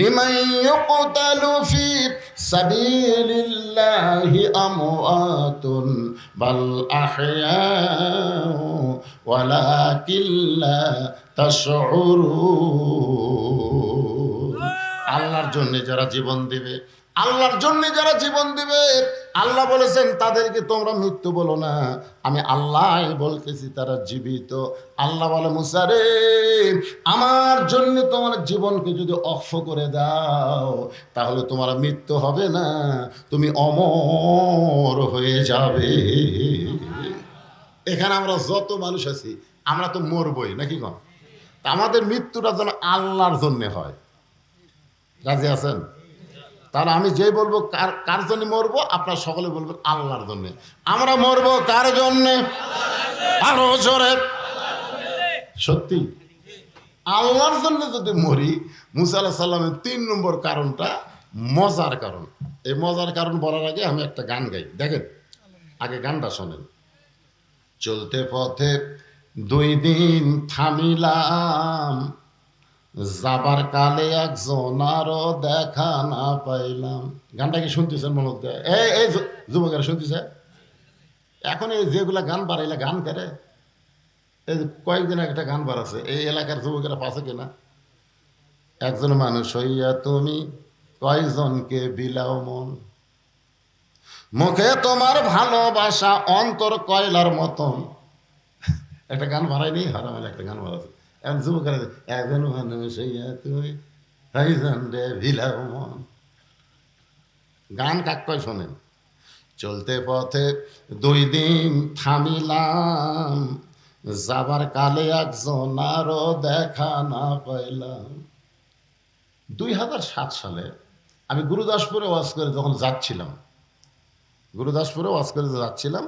لمن يقتل في سبيل الله أموات بل أحياء ولكن لا تشعرون। আল্লাহর জন্য যারা জীবন দিবে, আল্লাহর জন্য যারা জীবন দিবে, আল্লাহ বলেছেন তাদেরকে তোমরা মৃত্যু বলো না, আমি আল্লাহ বলতেছি তারা জীবিত। আল্লাহ বলে মুসা রে, আমার জন্য তোমার জীবনকে যদি অক্ষ করে দাও তাহলে তোমার মৃত্যু হবে না, তুমি অমর হয়ে যাবে। এখানে আমরা যত মানুষ আছি আমরা তো মরবই নাকি কম, আমাদের মৃত্যুটা যেন আল্লাহর জন্য হয়। রাজি আছেন? তাহলে আমি যে বলবো কার জন্য মরবো, আপনারা সকলে বলবেন আল্লাহর জন্য। আমরা মরবো কার জন্যে? আরো জোরে সত্যি আল্লাহর জন্য যদি মরি। মুসা আলাইহিস সালামের 3 নম্বর কারণটা মজার কারণ। এই মজার কারণ বলার আগে আমি একটা গান গাই, দেখেন আগে গানটা শোনেন। চলতে পথে 2 দিন থামিলাম, যাবার কালে একজন আরো দেখা না পাইলাম। গানটা কি শুনতেছেন? মনে হচ্ছে এই যুবকেরা শুনতেছে? এখন এই যেগুলা গান বাড়াইলে গান করে, এই কয়েকদিন একটা গান বাড়াচ্ছে, এই এলাকার যুবকেরা পাশে কিনা, একজন মানুষ হইয়া তুমি কয়জনকে বিলাও মন, মুখে তোমার ভালোবাসা অন্তর কয়লার মতন। একটা গান বাড়াইনি, হারাম একটা গান বাড়াচ্ছে। এখন যুবকেরা একজন মানুষ হইয়া তুমি কয়জন রে বিলাও মন। গান কাক কয় শোনেন। চলতে পথে 2 দিন থামিলাম, যাবার কালে একজন আরো দেখা না পাইলাম। 2007 সালে আমি গুরুদাসপুরে ওয়াজ করে যখন যাচ্ছিলাম, গুরুদাসপুরে ওয়াজ করে যাচ্ছিলাম,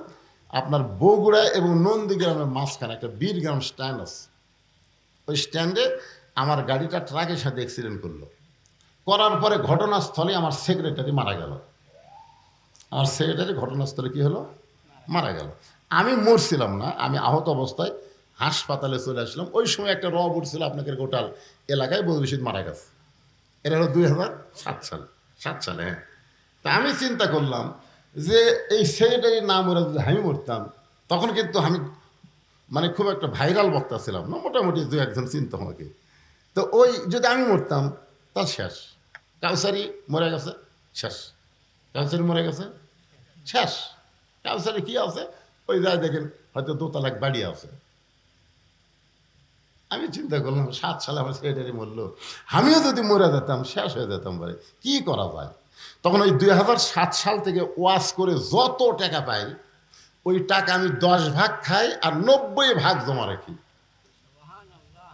আপনার বগুড়া এবং নন্দীগ্রামের মাঝখানে একটা বীরগ্রাম স্ট্যান্ড আছে। ওই স্ট্যান্ডে আমার গাড়িটা ট্রাকের সাথে অ্যাক্সিডেন্ট করলো। করার পরে ঘটনাস্থলে আমার সেক্রেটারি মারা গেল। আমার সেক্রেটারি ঘটনাস্থলে কি হলো? মারা গেল। আমি মরছিলাম না, আমি আহত অবস্থায় হাসপাতালে চলে আসলাম। ওই সময় একটা রব উঠছিল আপনাদের গোটাল এলাকায় বদরশিদ মারা গেছে। এটা হলো 2007 সালে। হ্যাঁ, তা আমি চিন্তা করলাম যে এই সেক্রেটারির নাম ওরা যদি আমি মরতাম, তখন কিন্তু আমি মানে খুব একটা ভাইরাল বক্তা ছিলাম না, মোটামুটি 2-1 জন চিনতো আমাকে। তো ওই যদি আমি মরতাম তার শেষ। কাউসারি মরে গেছে, শেষ। কাউসারি মরে গেছে, শেষ। কাউসারি কি আছে? ওই যায় দেখেন হয়তো 2 তালাক বাড়ি আছে। আমি চিন্তা করলাম 7 সালে আমার সেক্রেটারি মরলো, আমিও যদি মরে যেতাম শেষ হয়ে যেতাম পারে, কি করা যায়? তখন ওই 2007 সাল থেকে ওয়াজ করে যত টাকা পাই, ওই টাকা আমি 10 ভাগ খাই আর 90 ভাগ জমা রাখি।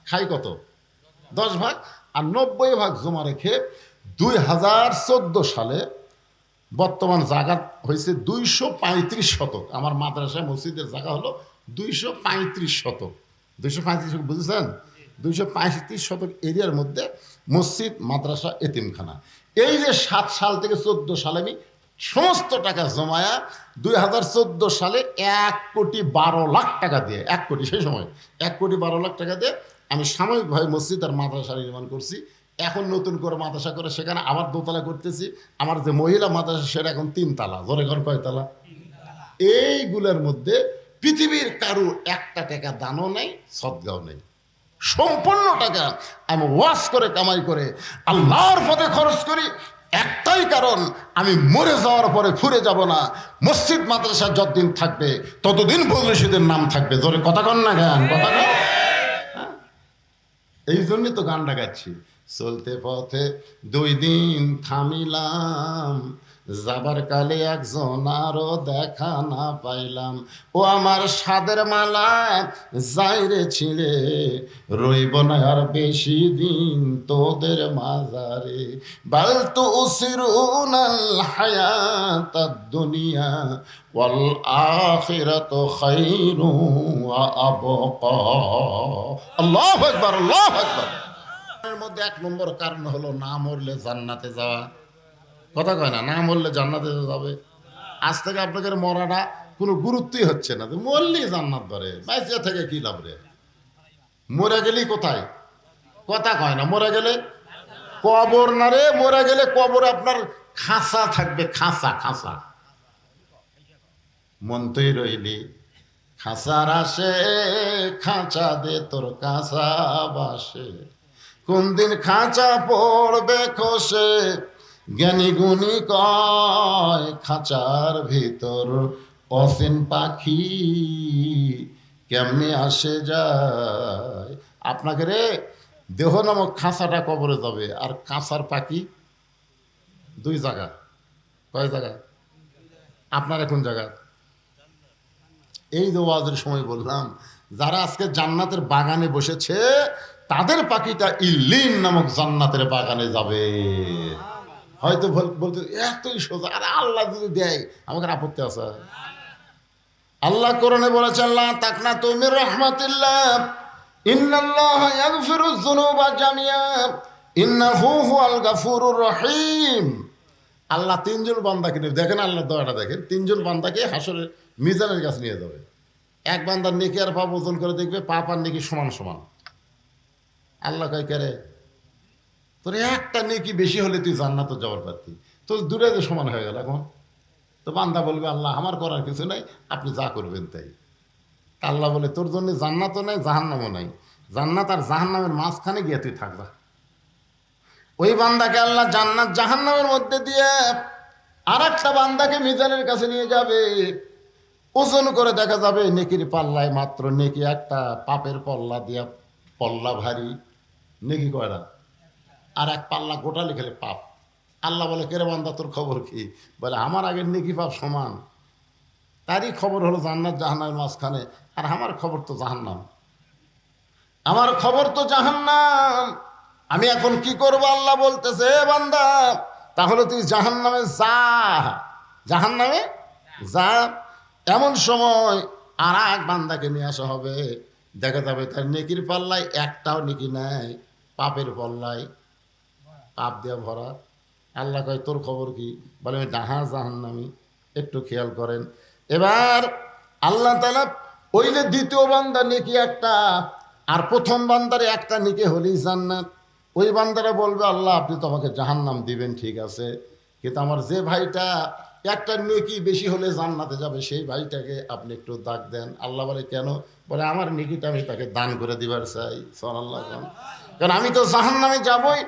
খাই কত? 10 ভাগ, আর 90 ভাগ জমা রেখে 2014 সালে বর্তমান জায়গা হয়েছে 235 শতক। আমার মাদ্রাসায় মসজিদের জায়গা হলো 235 শতক। 235 শতক বুঝেছেন? 235 শতক এরিয়ার মধ্যে মসজিদ, মাদ্রাসা, এতিমখানা। এই যে 7 সাল থেকে 14 সালে আমি সমস্ত টাকা জমায়া 2014 সালে 1,12,00,000 টাকা দিয়ে, 1 কোটি, সেই সময় 1,12,00,000 টাকা দিয়ে আমি সাময়িকভাবে মসজিদ আর মাদ্রাসা নির্মাণ করছি। এখন নতুন করে মাদ্রাসা করে সেখানে আবার দোতলা করতেছি। আমার যে মহিলা মাদ্রাসা সেটা এখন 3 তালা। জোরে ঘর কয়তলা? এইগুলোর মধ্যে পৃথিবীর কারো 1 টাকা দানও নেই, সদগাও নেই। সম্পূর্ণ টাকা আমি ওয়াশ করে কামাই করে আল্লাহর পথে খরচ করি। একটাই কারণ, আমি মরে যাওয়ার পরে ফুরে যাব না। মসজিদ মাদ্রাসা যতদিন থাকবে ততদিন বদরশীদের নাম থাকবে। জোরে কথা কন না গান, কথা কন। এই জন্যই তো গানটা গাচ্ছি। চলতে পথে 2 দিন থামিলাম, যাবার কালে একজন আরো দেখা না পাইলাম। ও আমার সাদের মালা যাইরে ছিঁড়ে, রইব না আর বেশি দিন তোদের মাজারে। বালতু উসিরুনাল হায়াতাদ দুনিয়া ওয়াল আখিরাতু খায়রু ওয়া আবকা। আল্লাহু আকবার, আল্লাহু আকবার। এর মধ্যে 1 নম্বর কারণ হলো না মরলে জান্নাতে যাওয়া। কথা কয় না, না মরলে জান্নাতে যাবে। আজ থেকে আপনাদের মরাটা কোনো গুরুত্বই হচ্ছে না। মরলেই জান্নাত ধরে, বাইসে থেকে কি লাভ রে? মরে গেলি কোথায়? কথা কয় না। মরে গেলে কবর না রে, মরে গেলে কবর আপনার খাঁচা থাকবে, খাঁচা, খাঁচা। মনতেই রইলি খাঁচার আসে, খাঁচা দে তোর কাঁচা বাসে। কোন দিন খাঁচা পড়বে খসে, জ্ঞানী গুণী কয় খাঁচার ভিতর অসীন পাখি কেমনে আসে যায়। আপনাকে রে দেহ নামক খাঁচাটা কবরে যাবে, আর কাঁচার পাখি 2 জায়গা। কয় জায়গা? আপনার এখন জায়গা। এই যে ওয়াজের সময় বললাম, যারা আজকে জান্নাতের বাগানে বসেছে তাদের পাখিটা ইল্লিন নামক জান্নাতের বাগানে যাবে। হয়তো বলতে এতই সোজা, আর আল্লাহ যদি দেয় আমাকে আপত্তি আছে? আল্লাহ কোরআনে বলেছেন, লা তাকনাতু মির রাহমাতিল্লাহ ইন্নাল্লাহা ইয়াগফিরুয যুনুবা জামিআ ইন্নাহু হুয়াল গাফুরুর রহিম। আল্লাহ 3 জন বান্দাকে নিয়ে, দেখেন আল্লাহ দয়াটা দেখেন, 3 জন বান্দাকে হাসরের মিজানের কাছে নিয়ে যাবে। এক বান্দার নেকি আর পাপ ওজন করে দেখবে, পাপ আর নেকি সমান সমান। আল্লাহ কয় কে রে, তোর একটা নেকি বেশি হলে তুই জান্নাতে যাওয়ার প্রার্থী, তোর দূরে যে সমান হয়ে গেল। এখন তো বান্দা বলবে, আল্লাহ আমার করার কিছু নাই, আপনি যা করবেন তাই। আল্লাহ বলে, তোর জন্য জান্নাতও নাই, জাহান্নামও নাই। জান্নাত আর জাহান্নামের মাঝখানে গিয়ে তুই থাকবা। ওই বান্দাকে আল্লাহ জান্নাত জাহান্নামের মধ্যে দিয়ে আর একটা বান্দাকে মিজানের কাছে নিয়ে যাবে। ওজন করে দেখা যাবে নেকির পাল্লায় মাত্র নেকি একটা, পাপের পল্লা দিয়া পল্লা ভারী, নেকি কয়টা, আর এক পাল্লা গোটা লিখলে পাপ। আল্লাহ বলে, কেরে বান্দা তোর খবর কি? বলে, আমার আগের নেকি পাপ সমান। তারই খবর হলো জান্নাত জাহান্নামের মাঝখানে, আর আমার খবর তো জাহান্নাম। আমার খবর তো জাহান্নাম। আমি এখন কি করব? আল্লাহ বলতেছে, বান্দা তাহলে তুই জাহান্নামে যা, জাহান্নামে যা। এমন সময় আর এক বান্দাকে নিয়ে আসা হবে, দেখা যাবে তার নেকির পাল্লায় একটাও নেকি নাই, পাপের পাল্লায় পাপ দেওয়া ভরা। আল্লাহ কয়, তোর খবর কি? বলে, আমি ডাহা জাহান্নামি। একটু খেয়াল করেন। এবার আল্লাহ তাআলা ওই যে দ্বিতীয় বান্দা নেকি একটা, আর প্রথম বান্দারে একটা নেকি হলেই জান্নাত। ওই বান্দারা বলবে, আল্লাহ আপনি তো আমাকে জাহান্নাম দিবেন, ঠিক আছে, কিন্তু আমার যে ভাইটা একটা নেকি বেশি হলে জান্নাতে যাবে, সেই ভাইটাকে আপনি একটু দাগ দেন। আল্লাহ বলে, কেন? বলে, আমার নেকিটা আমি তাকে দান করে দিবার চাই। সুবহানাল্লাহ। কারণ আমি তো জাহান্নামে যাবই,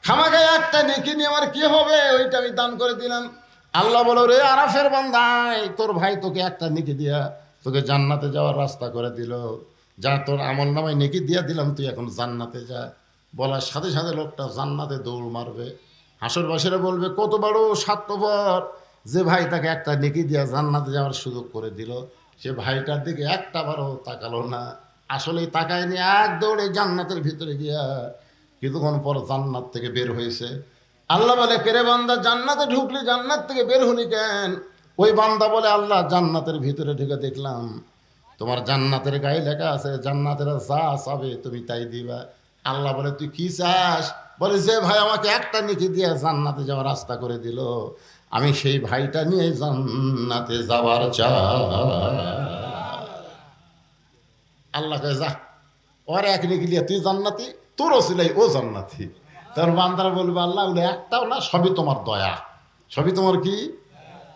খামাগায় একটা নেকি নিয়ে আমার কি হবে? ওইটা আমি দান করে দিলাম। আল্লাহ বলো, রে আরাফের বান্দাই, তোর ভাই তোকে একটা নেকি দিয়া তোকে জান্নাতে যাওয়ার রাস্তা করে দিল। যা, তোর আমল নামায় নেকি দিয়া দিলাম, তুই এখন জান্নাতে যা। বলার সাথে সাথে লোকটা জান্নাতে দৌড় মারবে। হাসরবাসীরা বলবে, কত বড় স্বার্থপর, যে ভাই তাকে একটা নেকি দিয়া জান্নাতে যাওয়ার সুযোগ করে দিল, সে ভাইটার দিকে একটা বারও তাকালো না। আসলেই তাকায়নি, এক দৌড়ে জান্নাতের ভিতরে গিয়া কিছুক্ষণ পর জান্নাত থেকে বের হয়েছে। আল্লাহ বলে, কেরে বান্দা, জান্নাতে ঢুকলি, জান্নাত থেকে বের হলি কেন? ওই বান্দা বলে, আল্লাহ জান্নাতের ভিতরে ঢুকে দেখলাম তোমার জান্নাতের গায়ে লেখা আছে, জান্নাতের যা চাবে তুমি তাই দিবা। আল্লাহ বলে, তুই কি চাস? বলে, যে ভাই আমাকে একটা নেকি দিয়ে জান্নাতে যাওয়ার রাস্তা করে দিল, আমি সেই ভাইটা নিয়ে জান্নাতে যাওয়ার চাই। আল্লাহ কয়ে, যা, ওর এক নেকি দিয়ে তুই জান্নাতি, তোর ওসিলাই ও জান্নাতি। তোর বান্দারা বলবে, আল্লাহ ওগুলো একটাও না, সবই তোমার দয়া, সবই তোমার কি।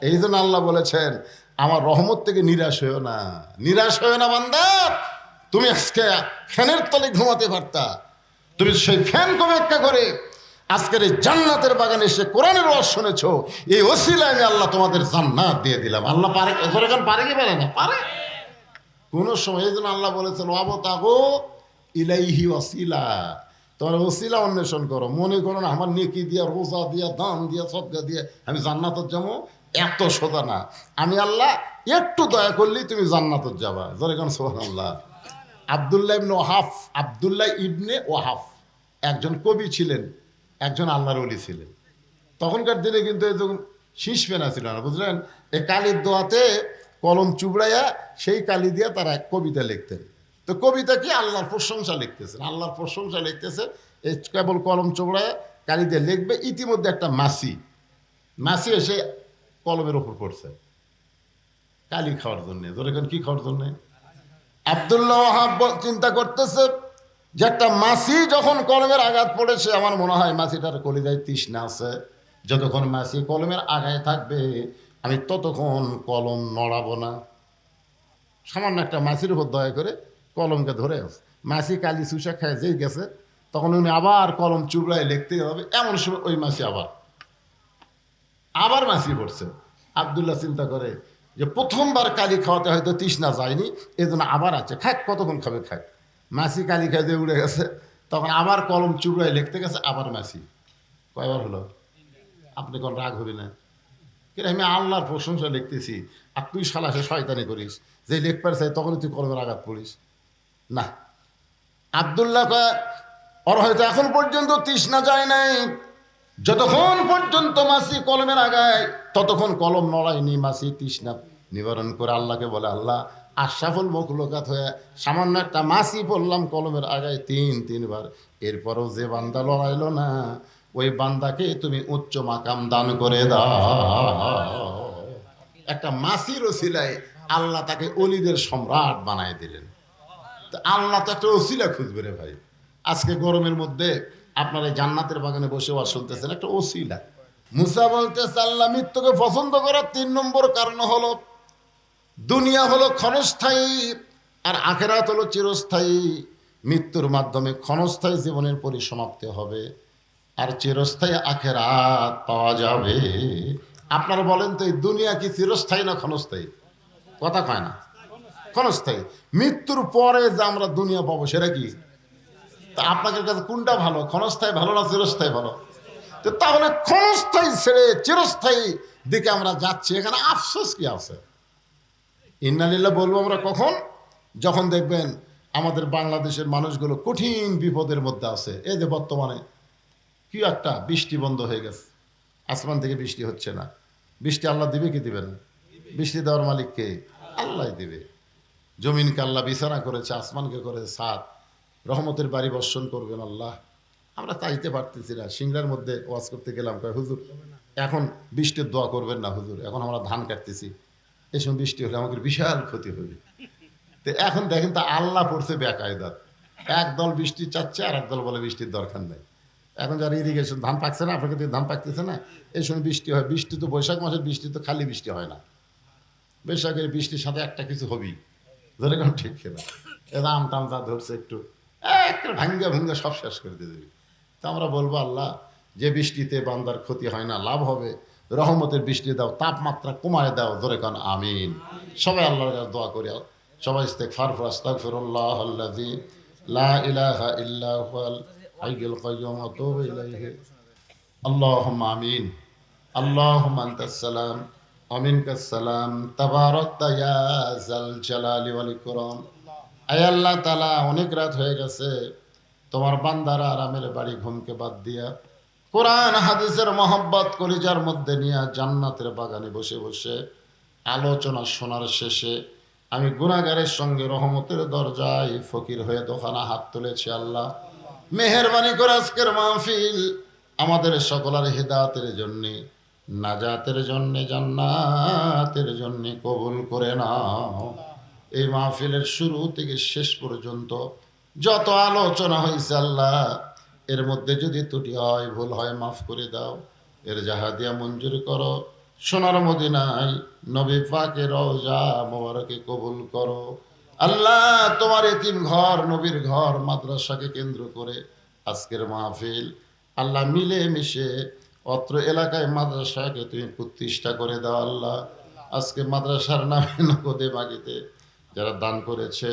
এই জন্য আল্লাহ বলেছেন, আমার রহমত থেকে নিরাশ হয়েও না, নিরাশ হয়েও না বান্দা। তুমি আজকে ফ্যানের তলে ঘুমাতে পারতা, তুমি সেই ফ্যান অপেক্ষা করে আজকের এই জান্নাতের বাগানে এসে কোরআনের ওয়াজ শুনেছো, এই ওসিলায় আমি আল্লাহ তোমাদের জান্নাত দিয়ে দিলাম। আল্লাহ পারে, এখন পারে কি পারে না? পারে কোন সময়। এই জন্য আল্লাহ বলেছেন, ওয়াবতাগু ইলাইহি ওয়াসিলা, তোমার ওসিলা অন্বেষণ করো। মনে করো না আমার নেকি দিয়া, রোজা দিয়া, দান দিয়া, সদকা দিয়া আমি জান্নাতের যাবো, এত সোজা না। আমি আল্লাহ একটু দয়া করলেই তুমি জান্নাতের যাবা। যেরকম সুবহানাল্লাহ। আব্দুল্লাহ ইবনে ওয়াহাব, আব্দুল্লাহ ইবনে ওয়াহাব একজন কবি ছিলেন, একজন আল্লাহর ওলি ছিলেন। তখনকার দিনে কিন্তু এরকম শীষ পেনা ছিল না, বুঝলেন। এই কালির দোয়াতে কলম চুবড়াইয়া সেই কালি দিয়ে তারা এক কবিতা লিখতেন। তো কবিতা কি? আল্লাহর প্রশংসা লিখতেছেন, আল্লাহর প্রশংসা লিখতেছে। এই কেবল কলম চোবড়ায় কালি দিয়ে লিখবে। ইতিমধ্যে একটা মাছি এসে কলমের ওপর পড়ছে কালি খাওয়ার জন্যে। যেরকম কি খাওয়ার জন্যে? আব্দুল্লাহ ওয়াহাব চিন্তা করতেছে যে একটা মাছি যখন কলমের আঘাত পড়েছে, আমার মনে হয় মাছিটার কলিজায় তৃষ্ণা আছে। যতক্ষণ মাছি কলমের আঘায় থাকবে আমি ততক্ষণ কলম নড়াবো না। সামান্য একটা মাছির উপর দয়া করে কলমকে ধরে আছে। মাছি কালি চুষা খায় যেই গেছে, তখন উনি আবার কলম চুবড়ায় লিখতে হবে। এমন সময় ওই মাছি আবার মাছি পড়ছে। আব্দুল্লাহ চিন্তা করে যে প্রথমবার কালি খাওয়াতে হয়তো তৃষ্ণা যায়নি, এই জন্য আবার আছে, খাক, কতক্ষণ খাবে খাক। মাছি কালি খাই দিয়ে উড়ে গেছে, তখন আবার কলম চুবড়ায় লিখতে গেছে, আবার মাছি। কয়বার হলো? আপনি কোন রাগ হবি না? কিন্তু আমি আল্লাহর প্রশংসা লিখতেছি, আর তুই শালাসে শয়তানি করিস, যে লিখবার চাই তখনই তুই কলমের আঘাত পড়িস না। আব্দুল্লাহ কয়, ওর হয়তো এখন পর্যন্ত তৃষ্ণা যায় নাই। যতক্ষণ পর্যন্ত মাছি কলমের আগায় ততক্ষণ কলম নড়ায়নি। মাছি তৃষ্ণা নিবারণ করে আল্লাহকে বলে, আল্লাহ আশরাফুল মখলুকাত হয়ে সামান্য একটা মাছি পড়লাম কলমের আগায় তিনবার, এরপরও যে বান্দা লড়াইলো না, ওই বান্দাকে তুমি উচ্চ মাকাম দান করে দাও। একটা মাছির ওসিলায় আল্লাহ তাকে অলিদের সম্রাট বানায় দিলেন। তো আল্লাহ তো একটা ওসিলা খুঁজবে রে ভাই। আজকে গরমের মধ্যে আপনারা জান্নাতের বাগানে বসে ওয়াজ শুনতেছেন, একটা ওসিলা। মুসা বলতেছে, আল্লাহ মৃত্যুকে পছন্দ করার 3 নম্বর কারণ হলো, দুনিয়া হলো ক্ষণস্থায়ী আর আখেরাত হলো চিরস্থায়ী। মৃত্যুর মাধ্যমে ক্ষণস্থায়ী জীবনের পরিসমাপ্তি হবে, আর চিরস্থায়ী আখেরাত পাওয়া যাবে। আপনারা বলেন তো, এই দুনিয়া কি চিরস্থায়ী না ক্ষণস্থায়ী? কথা কয় না। ক্ষণস্থায়ী। মৃত্যুর পরে যে আমরা দুনিয়া পাবো সেটা কি? তা আপনাদের কাছে কোনটা ভালো, ক্ষণস্থায়ী ভালো না চিরস্থায়ী ভালো? তো তাহলে ক্ষণস্থায়ী ছেড়ে চিরস্থায়ী দিকে আমরা যাচ্ছি, এখানে আফসোস কি আছে? ইন্নালিল্লাহ বলবো আমরা কখন? যখন দেখবেন আমাদের বাংলাদেশের মানুষগুলো কঠিন বিপদের মধ্যে আছে। এই যে বর্তমানে কি একটা বৃষ্টি বন্ধ হয়ে গেছে, আসমান থেকে বৃষ্টি হচ্ছে না। বৃষ্টি আল্লাহ দিবে কি দিবে না? বৃষ্টি দেওয়ার মালিক কে? আল্লাহ দিবে। জমিনকে আল্লাহ বিছানা করেছে, আসমানকে করেছে ছাদ, রহমতের বাড়ি বর্ষণ করবেন আল্লাহ। আমরা চাইতে পারতেছি না। সিংড়ার মধ্যে ওয়াজ করতে গেলাম, কয় হুজুর এখন বৃষ্টির দোয়া করবেন না হুজুর, এখন আমরা ধান কাটতেছি, এই সময় বৃষ্টি হলে আমাদের বিশাল ক্ষতি হবে। তো এখন দেখেন তো আল্লাহ পড়ছে বেকায়দাত, একদল বৃষ্টি চাচ্ছে আর একদল বলে বৃষ্টির দরকার নেই। এখন যারা ইরিগেশন ধান পাকছে না, আপনাকে ধান পাকতেছে না, এই সময় বৃষ্টি হয়। বৃষ্টি তো বৈশাখ মাসের বৃষ্টি তো খালি বৃষ্টি হয় না, বৈশাখের বৃষ্টির সাথে একটা কিছু হবেই। যেরকম ঠিক কিনা? এরা আম টাম যা ধরছে একটু একটা ভাঙ্গা সব শেষ করে দিয়ে দেবে। তা আমরা বলবো, আল্লাহ যে বৃষ্টিতে বান্দার ক্ষতি হয় না, লাভ হবে, রহমতের বৃষ্টি দাও, তাপমাত্রা কমায় দাও। জোরে কান আমিন। সবাই আল্লাহর কাছে দোয়া করি, সবাই ইস্তেগফার করুন। আস্তাগফিরুল্লাহ আল্লাযী লা ইলাহা ইল্লা হুয়াল হাইয়ুল কাইয়্যুম ওয়া আতুবু ইলাইহি। আল্লাহুম্মা আমিন। আল্লাহুম্মা আনতাস সালাম ওয়া মিনকাস সালাম, তাবারাকতা ইয়া যাল জালালি ওয়াল ইকরাম। আয় আল্লাহ তাআলা, অনেক রাত হয়ে গেছে, তোমার বান্দারা আরামের বাড়ি ঘুমকে বাদ দিয়া কোরআন হাদিসের মহব্বত কলিজার মধ্যে নিয়ে জান্নাতের বাগানে বসে বসে আলোচনা শোনার শেষে আমি গুনাহগারের সঙ্গে রহমতের দরজায় ফকির হয়ে দোকানা হাত তুলেছি। আল্লাহ মেহেরবানি করে আজকের মাহফিল আমাদের সকলের হেদায়েতের জন্যে, নাজাতের জন্যে, জান্নাতের জন্যে কবুল করে নাও। এই মাহফিলের শুরু থেকে শেষ পর্যন্ত যত আলোচনা হয়েছে আল্লাহ, এর মধ্যে যদি ত্রুটি হয়, ভুল হয়, মাফ করে দাও। এর জাহাদিয়া মঞ্জুর করো। সোনার মদিনায় নবী পাকের রওজা মোবারকে কবুল করো। আল্লাহ তোমার এতিম ঘর, নবীর ঘর, মাদ্রাসাকে কেন্দ্র করে আজকের মাহফিল আল্লাহ মিলে মিশে অত্র এলাকায় মাদ্রাসাকে তুমি প্রতিষ্ঠা করে দাও। আল্লাহ আজকে মাদ্রাসার নামে নগদে বাগিতে যারা দান করেছে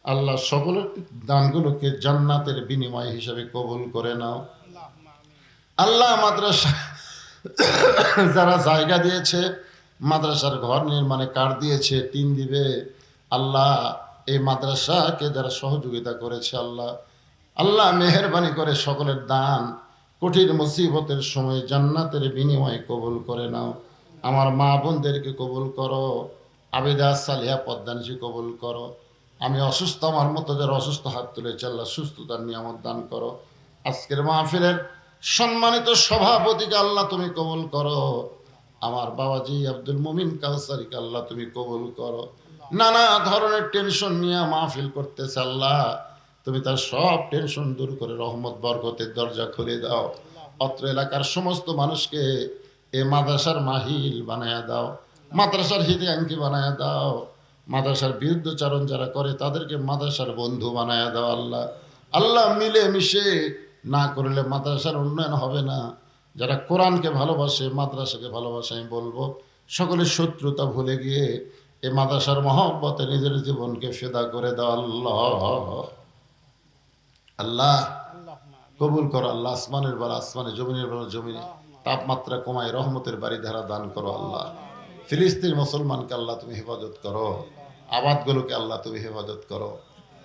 আল্লাহ সকলের দানগুলোকে জান্নাতের বিনিময় হিসাবে কবুল করে নাও। আল্লাহ মাদ্রাসা যারা জায়গা দিয়েছে, মাদ্রাসার ঘর নির্মাণে কাঠ দিয়েছে, টিন দিবে, আল্লাহ এই মাদ্রাসাকে যারা সহযোগিতা করেছে আল্লাহ, আল্লাহ মেহেরবানি করে সকলের দান কঠিন মুসিবতের সময় জান্নাতের বিনিময়ে কবুল করে নাও। আমার মা বোনদেরকে কবুল করো, আবেদা সালিহা পদ্মানিসি কবুল করো। আমি অসুস্থ, আমার মতো যারা অসুস্থ হাত তুলেছে আল্লাহ সুস্থতার নিয়ামত দান করো। আজকের মাহফিলের সম্মানিত সভাপতিকে আল্লাহ তুমি কবুল করো। আমার বাবাজি আব্দুল মুমিন কাউসারিকে আল্লাহ তুমি কবুল করো। নানা ধরনের টেনশন নিয়ে মাহফিল করতেছে আল্লাহ, তুমি তার সব টেনশন দূর করে রহমত বরকতের দরজা খুলে দাও। অত্র এলাকার সমস্ত মানুষকে এ মাদ্রাসার মাহিল বানায়া দাও, মাদ্রাসার হিতাকাঙ্ক্ষী বানায়া দাও। মাদ্রাসার বিরুদ্ধচারণ যারা করে তাদেরকে মাদ্রাসার বন্ধু বানায়া দাও। আল্লাহ আল্লাহ মিলে মিশে না করলে মাদ্রাসার উন্নয়ন হবে না। যারা কোরআনকে ভালোবাসে, মাদ্রাসাকে ভালোবাসে, আমি বলবো সকলের শত্রুতা ভুলে গিয়ে এই মাদ্রাসার মহব্বতে নিজের জীবনকে ফিদা করে দাও। আল্লাহ আল্লাহ কবুল করো। আল্লাহ আসমানের বেলা আসমানে, জমিনের বেলা জমিনে তাপমাত্রা কমায় রহমতের বাড়ি ধারা দান করো। আল্লাহ ফিলিস্তিন মুসলমানকে আল্লাহ তুমি হেফাজত করো, আবাদগুলোকে আল্লাহ তুমি হেফাজত করো।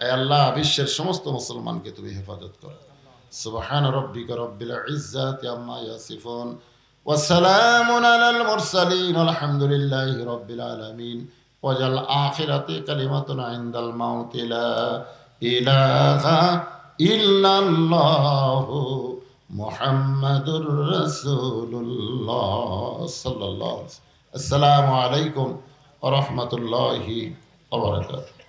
এই আল্লাহ বিশ্বের সমস্ত মুসলমানকে তুমি হেফাজত করো। সুবহান রাব্বিকা রাব্বিল ইজ্জাতি আম্মা ইয়াসিফুন ওয়া সালামুন আলাল মুরসালিন আলহামদুলিল্লাহি রাব্বিল আলামিন। ওয়াজাল আখিরাতি কালিমাতুন ইনদাল মাউতি লা ইলাহা ইল্লাল্লাহু মুহাম্মাদুর রাসূলুল্লাহ সাল্লাল্লাহু আলাইহি ওয়া সাল্লাম। আসসালামু আলাইকুম ওয়া রাহমাতুল্লাহি ওয়া বারাকাতুহু।